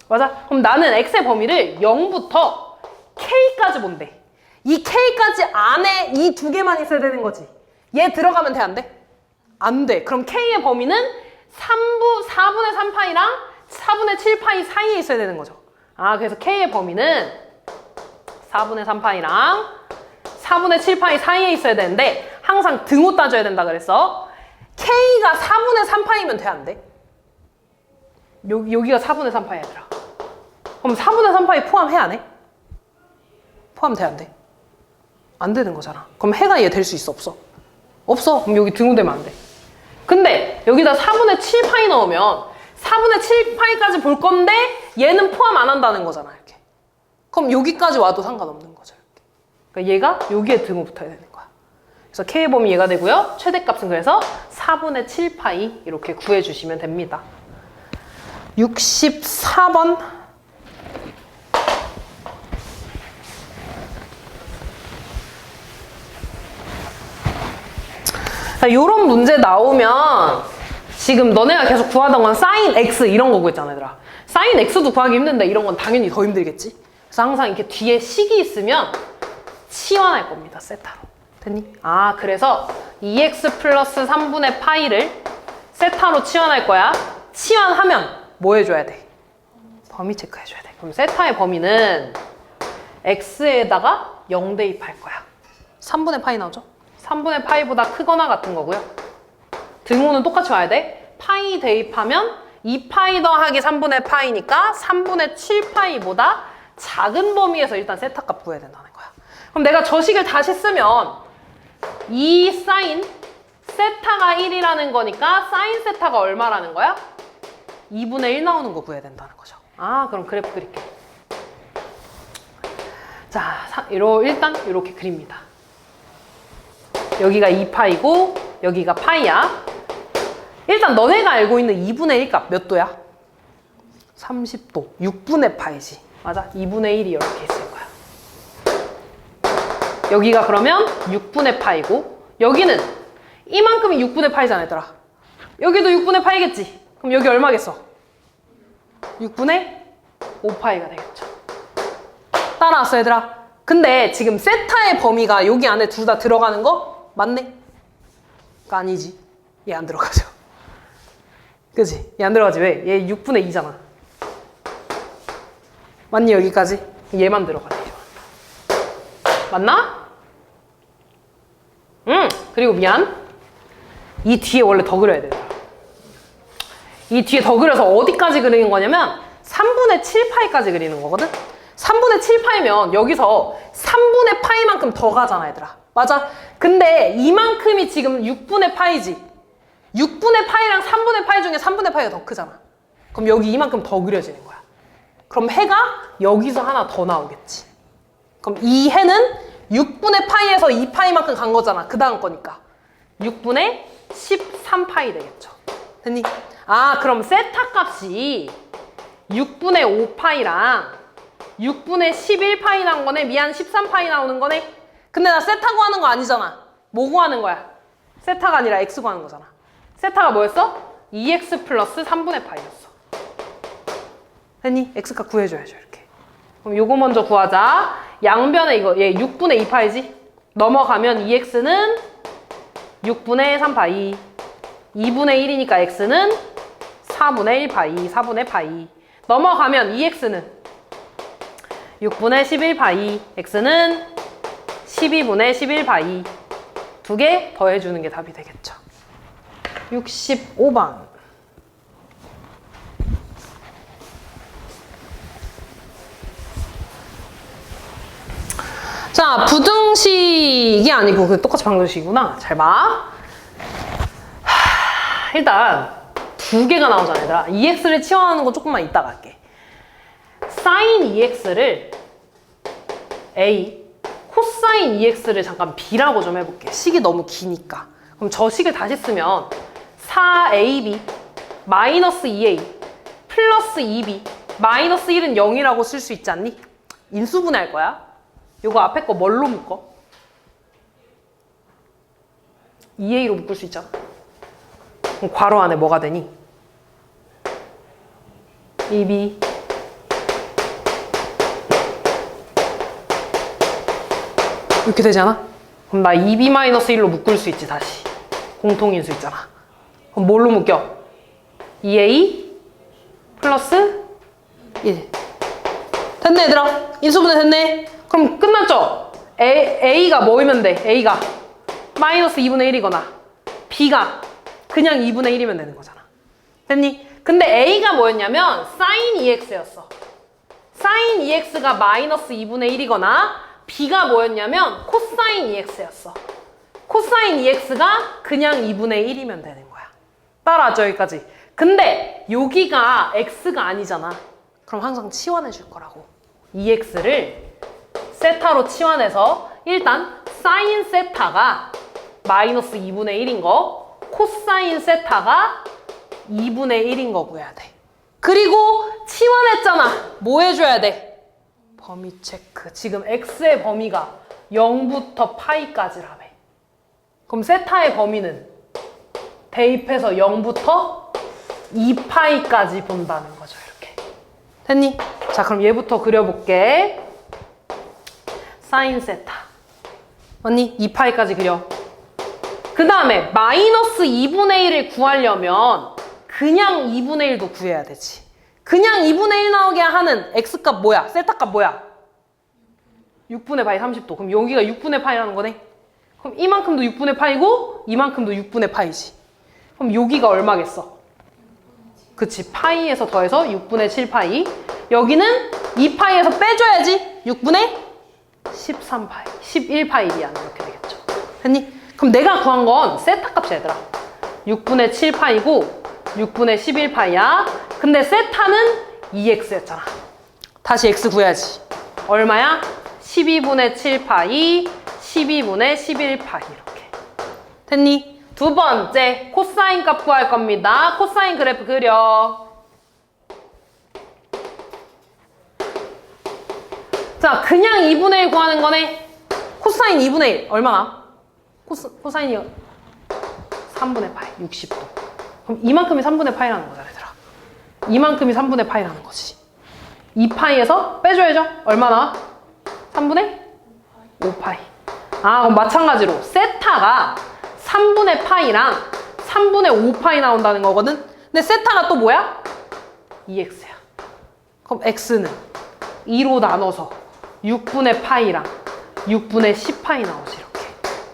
맞아? 그럼 나는 X의 범위를 0부터 K까지 본대. 이 K까지 안에 이 두 개만 있어야 되는 거지. 얘 들어가면 돼 안 돼? 안 돼. 그럼 K의 범위는 4분의 3파이랑 4분의 7파이 사이에 있어야 되는 거죠. 아 그래서 K의 범위는 4분의 3파이랑 4분의 7파이 사이에 있어야 되는데 항상 등호 따져야 된다 그랬어. K가 4분의 3파이면 돼 안 돼? 여기가 4분의 3파이 얘들아. 그럼 4분의 3파이 포함해 안 해? 포함돼 안 돼? 안 되는 거잖아. 그럼 해가 얘 될 수 있어 없어? 없어. 그럼 여기 등호되면 안 돼. 근데 여기다 4분의 7파이 넣으면 4분의 7파이까지 볼 건데 얘는 포함 안 한다는 거잖아 이렇게. 그럼 여기까지 와도 상관없는 거죠 이렇게. 그러니까 얘가 여기에 등호 붙어야 되는 거야. 그래서 K의 범위 얘가 되고요. 최대값은 그래서 4분의 7파이 이렇게 구해주시면 됩니다. 64번. 이런 문제 나오면 지금 너네가 계속 구하던 건 사인 X 이런 거고 있잖아 얘들아. 사인 X도 구하기 힘든데 이런 건 당연히 더 힘들겠지? 그래서 항상 이렇게 뒤에 식이 있으면 치환할 겁니다. 세타로. 됐니? 아 그래서 2x 플러스 3분의 파이를 세타로 치환할 거야. 치환하면 뭐 해줘야 돼? 범위 체크해줘야 돼. 그럼 세타의 범위는 x에다가 0 대입할 거야. 3분의 파이 나오죠? 3분의 파이보다 크거나 같은 거고요. 등호는 똑같이 와야 돼. 파이 대입하면 2파이 더하기 3분의 파이니까 3분의 7파이보다 작은 범위에서 일단 세타 값 구해야 된다는 거야. 그럼 내가 저 식을 다시 쓰면 이 사인 세타가 1이라는 거니까 사인 세타가 얼마라는 거야? 2분의 1 나오는 거 구해야 된다는 거죠. 아 그럼 그래프 그릴게. 자 일단 이렇게 그립니다. 여기가 2파이고 여기가 파이야. 일단 너네가 알고 있는 2분의 1 값 몇 도야? 30도. 6분의 파이지. 맞아? 2분의 1이 이렇게 있을 거야. 여기가 그러면 6분의 파이고 여기는 이만큼이 6분의 파이잖아 얘들아. 여기도 6분의 파이겠지? 그럼 여기 얼마겠어? 6분의 5파이가 되겠죠. 따라왔어 얘들아. 근데 지금 세타의 범위가 여기 안에 둘 다 들어가는 거 맞네? 아니지. 얘 안 들어가죠. 그치? 얘 안 들어가지. 왜? 얘 6분의 2잖아. 맞니 여기까지? 얘만 들어가네. 맞나? 그리고 미안. 이 뒤에 원래 더 그려야 돼. 이 뒤에 더 그려서 어디까지 그리는 거냐면 3분의 7파이까지 그리는 거거든? 3분의 7파이면 여기서 3분의 파이만큼 더 가잖아, 얘들아. 맞아? 근데 이만큼이 지금 6분의 파이지. 6분의 파이랑 3분의 파이 중에 3분의 파이가 더 크잖아. 그럼 여기 이만큼 더 그려지는 거야. 그럼 해가 여기서 하나 더 나오겠지. 그럼 이 해는 6분의 파이에서 2파이만큼 간 거잖아. 그 다음 거니까. 6분의 13파이 되겠죠. 됐니? 아, 그럼 세타 값이 6분의 5파이랑 6분의 11파이 나온 거네. 미안, 13파이 나오는 거네. 근데 나 세타 구하는 거 아니잖아. 뭐 구하는 거야? 세타가 아니라 x 구하는 거잖아. 세타가 뭐였어? 2x 플러스 3분의 파이였어. 됐니? x값 구해줘야죠, 이렇게. 그럼 요거 먼저 구하자. 양변에 이거, 얘 6분의 2파이지? 넘어가면 2x는 6분의 3파이. 2분의 1이니까 x는 4분의 1파이, 4분의 파이. 넘어가면 2x는 6분의 11파이, x는 12분의 11파이. 두 개 더해주는 게 답이 되겠죠. 65번. 자, 부등식이 아니고 그 똑같이 방정식이구나. 잘 봐. 일단 두 개가 나오잖아, 얘들아. 2x를 치환하는 거 조금만 이따 갈게. sin 2x를 a, 코사인 2x를 잠깐 b라고 좀 해볼게. 식이 너무 기니까. 그럼 저 식을 다시 쓰면 4ab 마이너스 2a 플러스 2b 마이너스 1은 0이라고 쓸 수 있지 않니? 인수분해할 거야. 요거 앞에 거 뭘로 묶어? 2a로 묶을 수 있잖아. 그럼 괄호 안에 뭐가 되니? 2b 이렇게 되잖아? 그럼 나 2b-1로 묶을 수 있지, 다시. 공통인수 있잖아. 그럼 뭘로 묶여? 2a 플러스 1. 됐네, 얘들아. 인수분해 됐네. 그럼 끝났죠? a가 뭐이면 돼? a가 마이너스 2분의 1이거나 b가 그냥 2분의 1이면 되는 거잖아. 됐니? 근데 a가 뭐였냐면 sin 2x였어. sin 2x가 마이너스 2분의 1이거나 b가 뭐였냐면 코사인 2x였어. 코사인 2x가 그냥 2분의 1이면 되는 거야. 따라하죠, 여기까지. 근데 여기가 x가 아니잖아. 그럼 항상 치환해 줄 거라고. 2x를 세타로 치환해서 일단 사인 세타가 마이너스 2분의 1인 거, 코사인 세타가 2분의 1인 거 구해야 돼. 그리고 치환했잖아. 뭐 해줘야 돼? 범위 체크. 지금 x의 범위가 0부터 파이까지라며. 그럼 세타의 범위는 대입해서 0부터 2파이까지 본다는 거죠, 이렇게. 됐니? 자, 그럼 얘부터 그려볼게. 사인 세타. 언니, 2파이까지 그려. 그 다음에 마이너스 2분의 1을 구하려면 그냥 2분의 1도 구해야 되지. 그냥 2분의 1 나오게 하는 x값 뭐야? 세타값 뭐야? 6분의 파이 30도. 그럼 여기가 6분의 파이라는 거네. 그럼 이만큼도 6분의 파이고 이만큼도 6분의 파이지. 그럼 여기가 얼마겠어? 그치, 파이에서 더해서 6분의 7파이. 여기는 2파이에서 빼줘야지 6분의 13파이, 11파이 미안, 이렇게 되겠죠. 됐니? 그럼 내가 구한 건 세타 값이야, 얘들아. 6분의 7파이고 6분의 11파이야. 근데 세타는 2x였잖아. 다시 x 구해야지. 얼마야? 12분의 7파이, 12분의 11파이 이렇게. 됐니? 두 번째, 코사인 값 구할 겁니다. 코사인 그래프 그려. 자, 그냥 2분의 1 구하는 거네. 코사인 2분의 1 얼마나? 코사인이 3분의 파이 60도. 그럼 이만큼이 3분의 파이라는 거잖아, 얘들아. 이만큼이 3분의 파이라는 거지. 2파이에서 빼줘야죠. 얼마나? 3분의 5파이. 아, 그럼 마찬가지로 세타가 3분의 파이랑 3분의 5파이 나온다는 거거든. 근데 세타가 또 뭐야? 2x야. 그럼 x는 2로 나눠서 6분의 파이랑 6분의 10파이 나오지, 이렇게.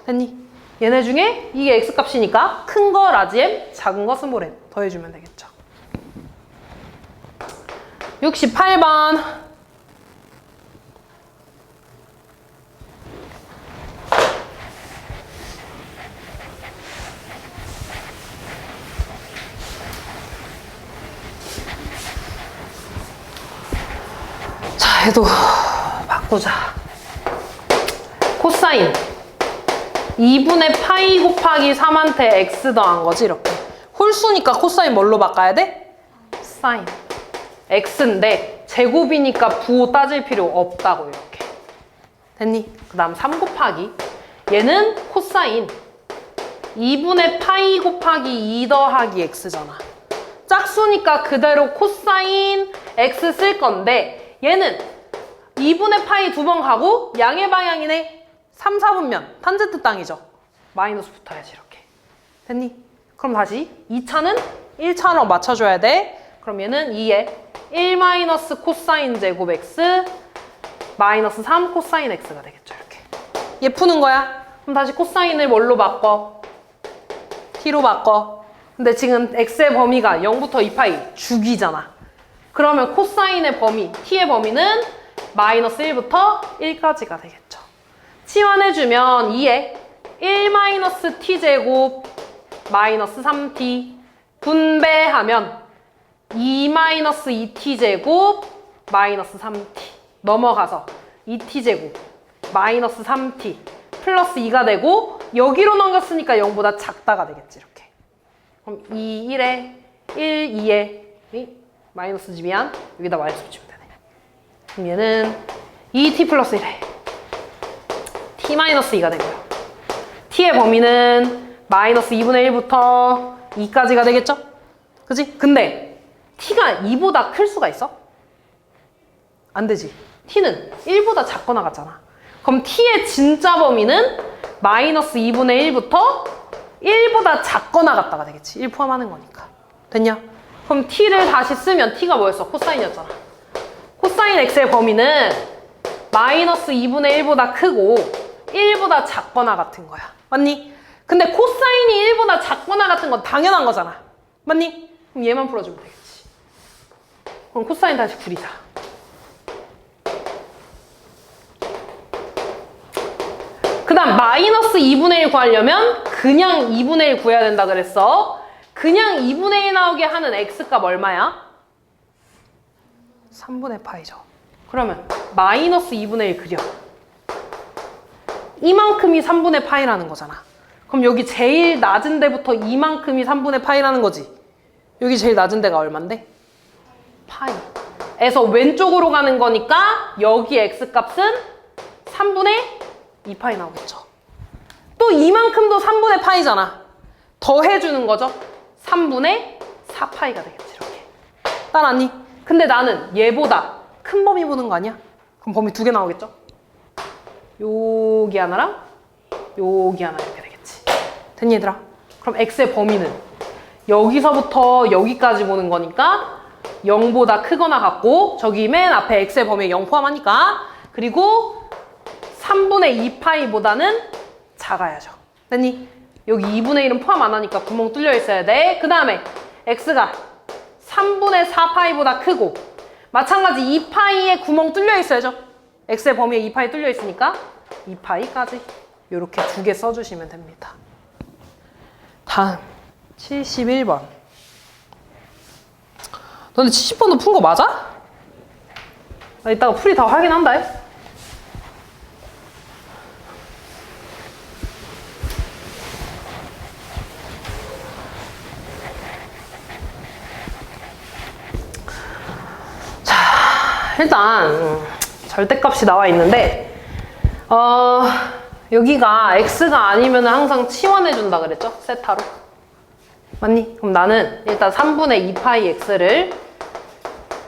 됐니? 얘네 중에 이게 x값이니까 큰 거 라지 m, 작은 거 스몰 m 더해주면 되겠죠. 68번. 얘도 바꾸자. 코사인 2분의 파이 곱하기 3한테 x 더한 거지 이렇게. 홀수니까 코사인 뭘로 바꿔야 돼? 사인. x인데 제곱이니까 부호 따질 필요 없다고 이렇게. 됐니? 그 다음 3 곱하기 얘는 코사인 2분의 파이 곱하기 2 더하기 x잖아. 짝수니까 그대로 코사인 x 쓸 건데 얘는 2분의 파이 2번 가고 양의 방향이네. 3, 4분면 탄젠트 땅이죠. 마이너스 붙어야지 이렇게. 됐니? 그럼 다시 2차는 1차로 맞춰줘야 돼. 그럼 얘는 2에 1 마이너스 코사인 제곱 x 마이너스 3 코사인 x가 되겠죠 이렇게. 얘 푸는 거야. 그럼 다시 코사인을 뭘로 바꿔? t로 바꿔. 근데 지금 x의 범위가 0부터 2파이 주기잖아. 그러면 코사인의 범위, t의 범위는 마이너스 1부터 1까지가 되겠죠. 치환해주면 2에 1 마이너스 t제곱 마이너스 3t 분배하면 2 마이너스 2t제곱 마이너스 3t 넘어가서 2t제곱 마이너스 3t 플러스 2가 되고 여기로 넘겼으니까 0보다 작다가 되겠지 이렇게. 그럼 2, 1에 1, 2에 마이너스 지미한 여기다 마이너스 붙이면 되네. 그럼 얘는 2t 플러스 1에 t 마이너스 2가 되고요. t의 범위는 마이너스 2분의 1부터 2까지가 되겠죠? 그치? 근데 t가 2보다 클 수가 있어? 안 되지. t는 1보다 작거나 같잖아. 그럼 t의 진짜 범위는 마이너스 2분의 1부터 1보다 작거나 같다가 되겠지. 1 포함하는 거니까. 됐냐? 그럼 t를 다시 쓰면 t가 뭐였어? 코사인이었잖아. 코사인 x의 범위는 마이너스 2분의 1보다 크고 1보다 작거나 같은 거야. 맞니? 근데 코사인이 1보다 작거나 같은 건 당연한 거잖아. 맞니? 그럼 얘만 풀어주면 되겠지. 그럼 코사인 다시 구리자. 그 다음 마이너스 2분의 1 구하려면 그냥 2분의 1 구해야 된다 그랬어. 그냥 2분의 1 나오게 하는 x값 얼마야? 3분의 파이죠. 그러면 마이너스 2분의 1 그려. 이만큼이 3분의 파이라는 거잖아. 그럼 여기 제일 낮은 데부터 이만큼이 3분의 파이라는 거지. 여기 제일 낮은 데가 얼만데? 파이. 에서 왼쪽으로 가는 거니까 여기 x값은 3분의 2파이 나오겠죠. 또 이만큼도 3분의 파이잖아. 더해주는 거죠. 3분의 4파이가 되겠지 이렇게. 따라하니? 근데 나는 얘보다 큰 범위 보는 거 아니야? 그럼 범위 2개 나오겠죠? 여기 하나랑 여기 하나 이렇게 되겠지. 됐니 얘들아? 그럼 x의 범위는 여기서부터 여기까지 보는 거니까 0보다 크거나 같고 저기 맨 앞에 x의 범위에 0 포함하니까 그리고 3분의 2파이보다는 작아야죠. 됐니? 여기 2분의 1은 포함 안 하니까 구멍 뚫려 있어야 돼. 그 다음에 x가 3분의 4파이보다 크고 마찬가지 2파이에 구멍 뚫려 있어야죠. x의 범위에 2파이 뚫려 있으니까 2파이까지 이렇게 2개 써주시면 됩니다. 다음 71번. 너네 70번도 푼 거 맞아? 나 이따가 풀이 다 확인한다. 일단 절대값이 나와 있는데 여기가 x가 아니면 항상 치환해 준다 그랬죠? 세타로. 맞니? 그럼 나는 일단 3분의 2파이 x를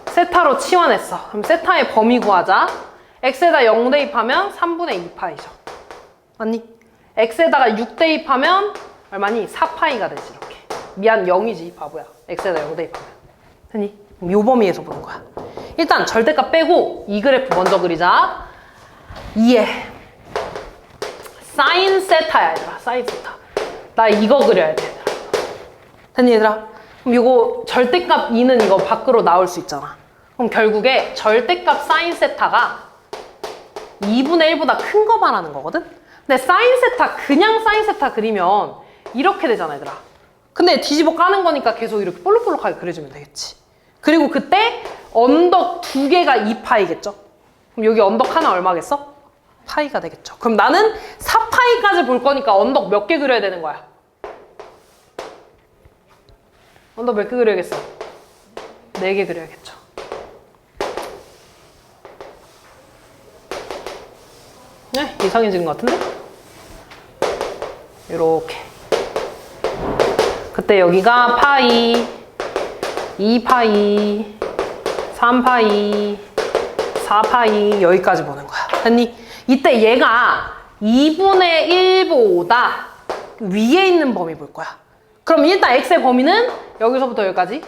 세타로 치환했어. 그럼 세타의 범위 구하자. x에다 0 대입하면 3분의 2파이죠. 맞니? x에다가 6 대입하면 얼마니? 4파이가 되지 이렇게. 미안 0이지 바보야. x에다 0 대입하면. 됐니? 그럼 요 범위에서 보는 거야. 일단 절대값 빼고 이 그래프 먼저 그리자. 2에 사인 세타야 얘들아. 사인 세타. 나 이거 그려야 돼 얘들아. 됐니 얘들아? 그럼 이거 절대값 2는 이거 밖으로 나올 수 있잖아. 그럼 결국에 절대값 사인 세타가 2분의 1보다 큰 거 말하는 거거든? 근데 사인 세타 그냥 사인 세타 그리면 이렇게 되잖아 얘들아. 근데 뒤집어 까는 거니까 계속 이렇게 볼록볼록하게 그려주면 되겠지. 그리고 그때 언덕 2개가 2파이겠죠? 그럼 여기 언덕 하나 얼마겠어? 파이가 되겠죠. 그럼 나는 4파이까지 볼 거니까 언덕 몇 개 그려야 되는 거야? 언덕 몇 개 그려야겠어? 4개 그려야겠죠. 네, 이상해지는 것 같은데? 요렇게. 그때 여기가 파이, 2파이, 3파이, 4파이 여기까지 보는 거야. 됐니? 이때 얘가 2분의 1보다 위에 있는 범위 볼 거야. 그럼 일단 x의 범위는 여기서부터 여기까지,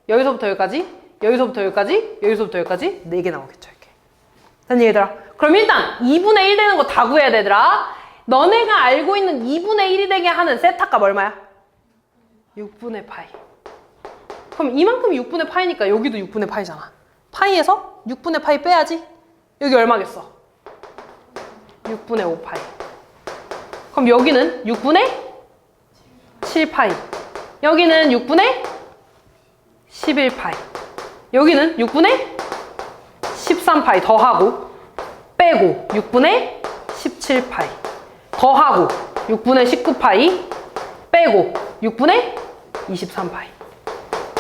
여기서부터 여기까지, 여기서부터 여기까지, 여기서부터 여기까지 4개 나오겠죠. 이렇게. 됐니 얘들아? 그럼 일단 2분의 1 되는 거 다 구해야 되더라. 너네가 알고 있는 2분의 1이 되게 하는 세타 값 얼마야? 6분의 파이. 그럼 이만큼이 6분의 파이니까 여기도 6분의 파이잖아. 파이에서 6분의 파이 빼야지. 여기 얼마겠어? 6분의 5파이. 그럼 여기는 6분의 7파이. 여기는 6분의 11파이. 여기는 6분의 13파이 더하고 빼고 6분의 17파이 더하고 6분의 19파이 빼고 6분의 23파이.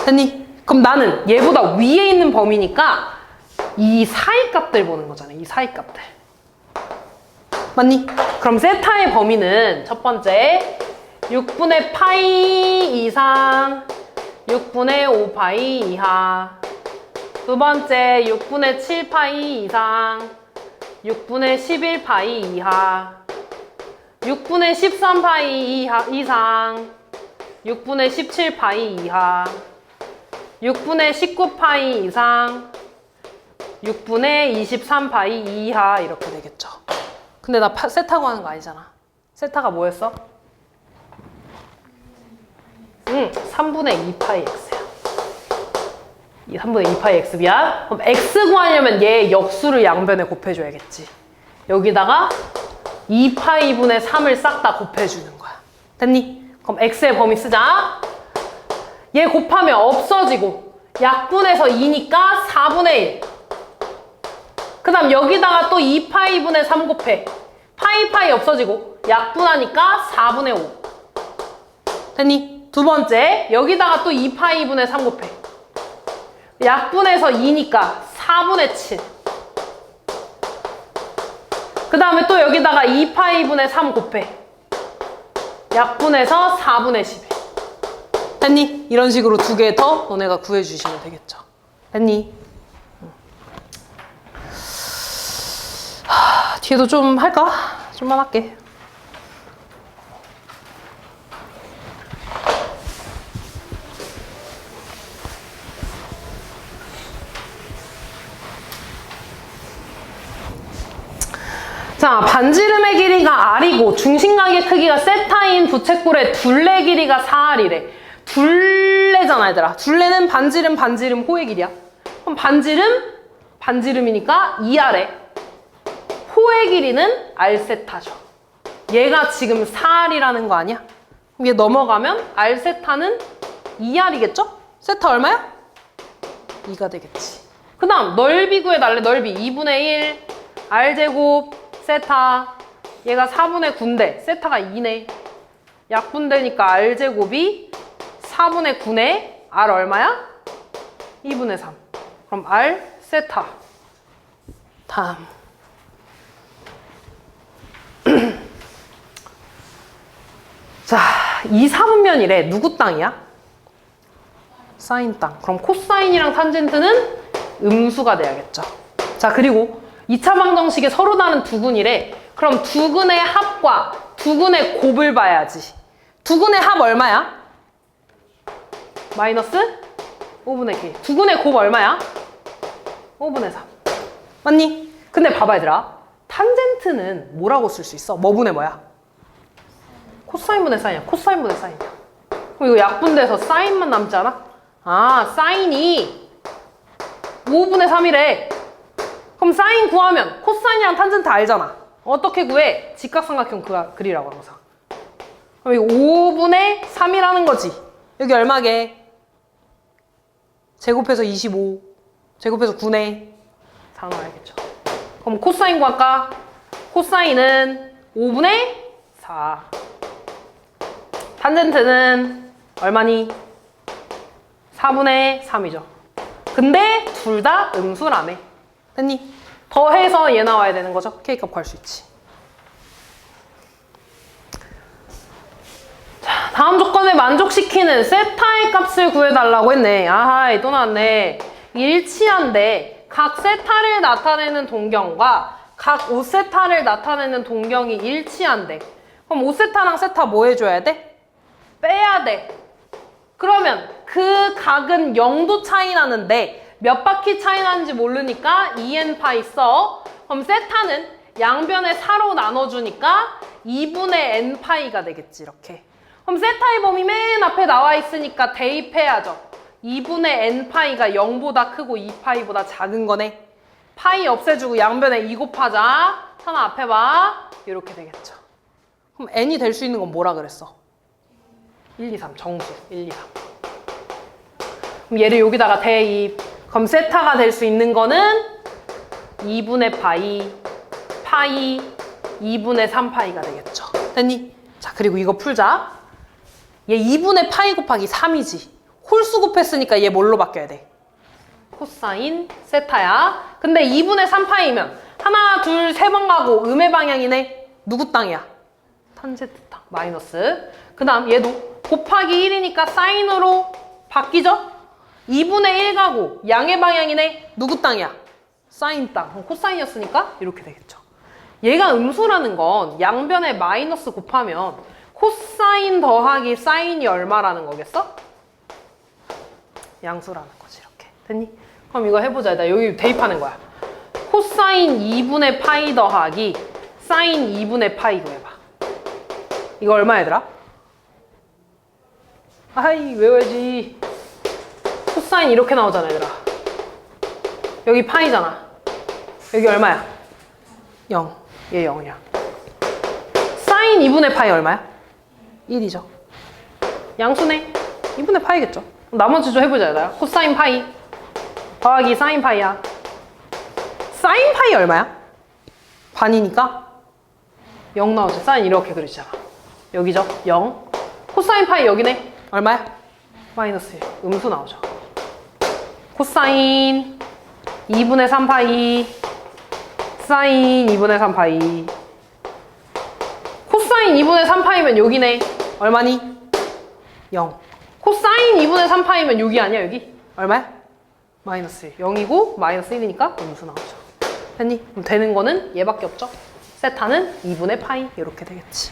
됐니? 그럼 나는 얘보다 위에 있는 범위니까 이 사이 값들 보는 거잖아. 이 사이 값들. 맞니? 그럼 세타의 범위는 첫 번째 6분의 파이 이상 6분의 5파이 이하. 두 번째 6분의 7파이 이상 6분의 11파이 이하. 6분의 13파이 이상 6분의 17파이 이하. 6분의 19파이 이상 6분의 23파이 이하. 이렇게 되겠죠. 근데 나 세타고 하는 거 아니잖아. 세타가 뭐였어? 3분의 2파이 x야. 이 3분의 2파이 x 미안. 그럼 x 구하려면 얘 역수를 양변에 곱해줘야겠지. 여기다가 2파이분의 3을 싹 다 곱해주는 거야. 됐니? 그럼 x의 범위 쓰자. 얘 곱하면 없어지고 약분해서 2니까 4분의 1. 그 다음 여기다가 또 2파이분의 3 곱해. 파이 없어지고 약분하니까 4분의 5. 됐니? 두 번째 여기다가 또 2파이분의 3 곱해. 약분해서 2니까 4분의 7. 그 다음에 또 여기다가 2파이분의 3 곱해. 약분해서 4분의 11. 됐니? 이런 식으로 2개 더 너네가 구해주시면 되겠죠. 됐니? 뒤에도 좀 할까? 좀만 할게. 자, 반지름의 길이가 R이고 중심각의 크기가 세타인 부채꼴의 둘레 길이가 4R이래. 둘레잖아 얘들아. 둘레는 반지름 호의 길이야. 그럼 반지름이니까 2R에 호의 길이는 R세타죠. 얘가 지금 4R이라는 거 아니야? 그럼 얘 넘어가면 R세타는 2R이겠죠? 세타 얼마야? 2가 되겠지. 그 다음 넓이 구해달래. 넓이 2분의 1 R제곱 세타. 얘가 4분의 9인데 세타가 2네. 약분되니까 R제곱이 4분의 9네. R 얼마야? 2분의 3. 그럼 R 세타. 다음 자, 이 4분면이래. 누구 땅이야? 사인 땅. 그럼 코사인이랑 탄젠트는 음수가 돼야겠죠. 자, 그리고 2차 방정식에 서로 다른 두근이래. 그럼 두근의 합과 두근의 곱을 봐야지. 두근의 합 얼마야? 마이너스 5분의 k. 두근의 곱 얼마야? 5분의 3. 맞니? 근데 봐봐 얘들아. 탄젠트는 뭐라고 쓸 수 있어? 뭐분의 뭐야? 코사인분의 사인이야. 코사인분의 사인이야. 그럼 이거 약분돼서 사인만 남지 않아? 아, 사인이 5분의 3이래. 그럼 사인 구하면 코사인이랑 탄젠트 알잖아. 어떻게 구해? 직각삼각형 그리라고 항상. 그럼 이거 5분의 3이라는 거지. 여기 얼마게? 제곱해서 25. 제곱해서 9네. 상을 알겠죠. 그럼 코사인 구할까? 코사인은 5분의 4. 탄젠트는 얼마니? 4분의 3이죠. 근데 둘 다 음수라며. 됐니? 더해서 얘 나와야 되는 거죠. K값 구할 수 있지. 자, 다음 조건을 만족시키는 세타의 값을 구해달라고 했네. 아하이, 또 나왔네. 일치한데 각 세타를 나타내는 동경과 각 5세타를 나타내는 동경이 일치한데. 그럼 5세타랑 세타 뭐 해줘야 돼? 빼야 돼. 그러면 그 각은 0도 차이 나는데 몇 바퀴 차이 나는지 모르니까 2n파이 써. 그럼 세타는 양변에 4로 나눠주니까 2분의 n파이가 되겠지, 이렇게. 그럼 세타의 범위 맨 앞에 나와 있으니까 대입해야죠. 2분의 n파이가 0보다 크고 2파이보다 작은 거네. 파이 없애주고 양변에 2 곱하자. 하나 앞에 봐. 이렇게 되겠죠. 그럼 n이 될 수 있는 건 뭐라 그랬어? 1, 2, 3 정수 1, 2, 3. 그럼 얘를 여기다가 대입. 그럼 세타가 될 수 있는 거는 2분의 파이 2분의 3파이가 되겠죠. 됐니? 자, 그리고 이거 풀자. 얘 2분의 파이 곱하기 3이지. 홀수 곱했으니까 얘 뭘로 바뀌어야 돼? 코사인 세타야. 근데 2분의 3파이면 하나, 둘, 세 번 가고 음의 방향이네. 누구 땅이야? 탄젠트 땅. 마이너스. 그 다음 얘도 곱하기 1이니까 사인으로 바뀌죠? 2분의 1 가고 양의 방향이네. 누구 땅이야? 사인 땅. 그럼 코사인이었으니까 이렇게 되겠죠. 얘가 음수라는 건 양변에 마이너스 곱하면 코사인 더하기 사인이 얼마라는 거겠어? 양수라는 거지. 이렇게. 됐니? 그럼 이거 해보자. 나 여기 대입하는 거야. 코사인 2분의 파이 더하기 사인 2분의 파이 구해봐. 이거 얼마 얘들아? 아이, 외워야지. 코사인 이렇게 나오잖아, 얘들아. 여기 파이잖아. 여기 얼마야? 0. 얘 0이야. 사인 2분의 파이 얼마야? 1이죠. 양수네. 2분의 파이겠죠. 나머지 좀 해보자, 얘들아. 코사인 파이 더하기 사인 파이야. 사인 파이 얼마야? 반이니까 0 나오지. 사인 이렇게 그리잖아. 여기죠. 0. 코사인 파이 여기네. 얼마야? 마이너스 1. 음수 나오죠. 코사인 2분의 3파이 사인 2분의 3파이. 코사인 2분의 3파이면 여기네. 얼마니? 0. 코사인 2분의 3파이면 여기 아니야, 여기? 얼마야? 마이너스 1. 0이고 마이너스 1이니까 음수 나오죠. 됐니? 그럼 되는 거는 얘밖에 없죠. 세타는 2분의 파이 이렇게 되겠지.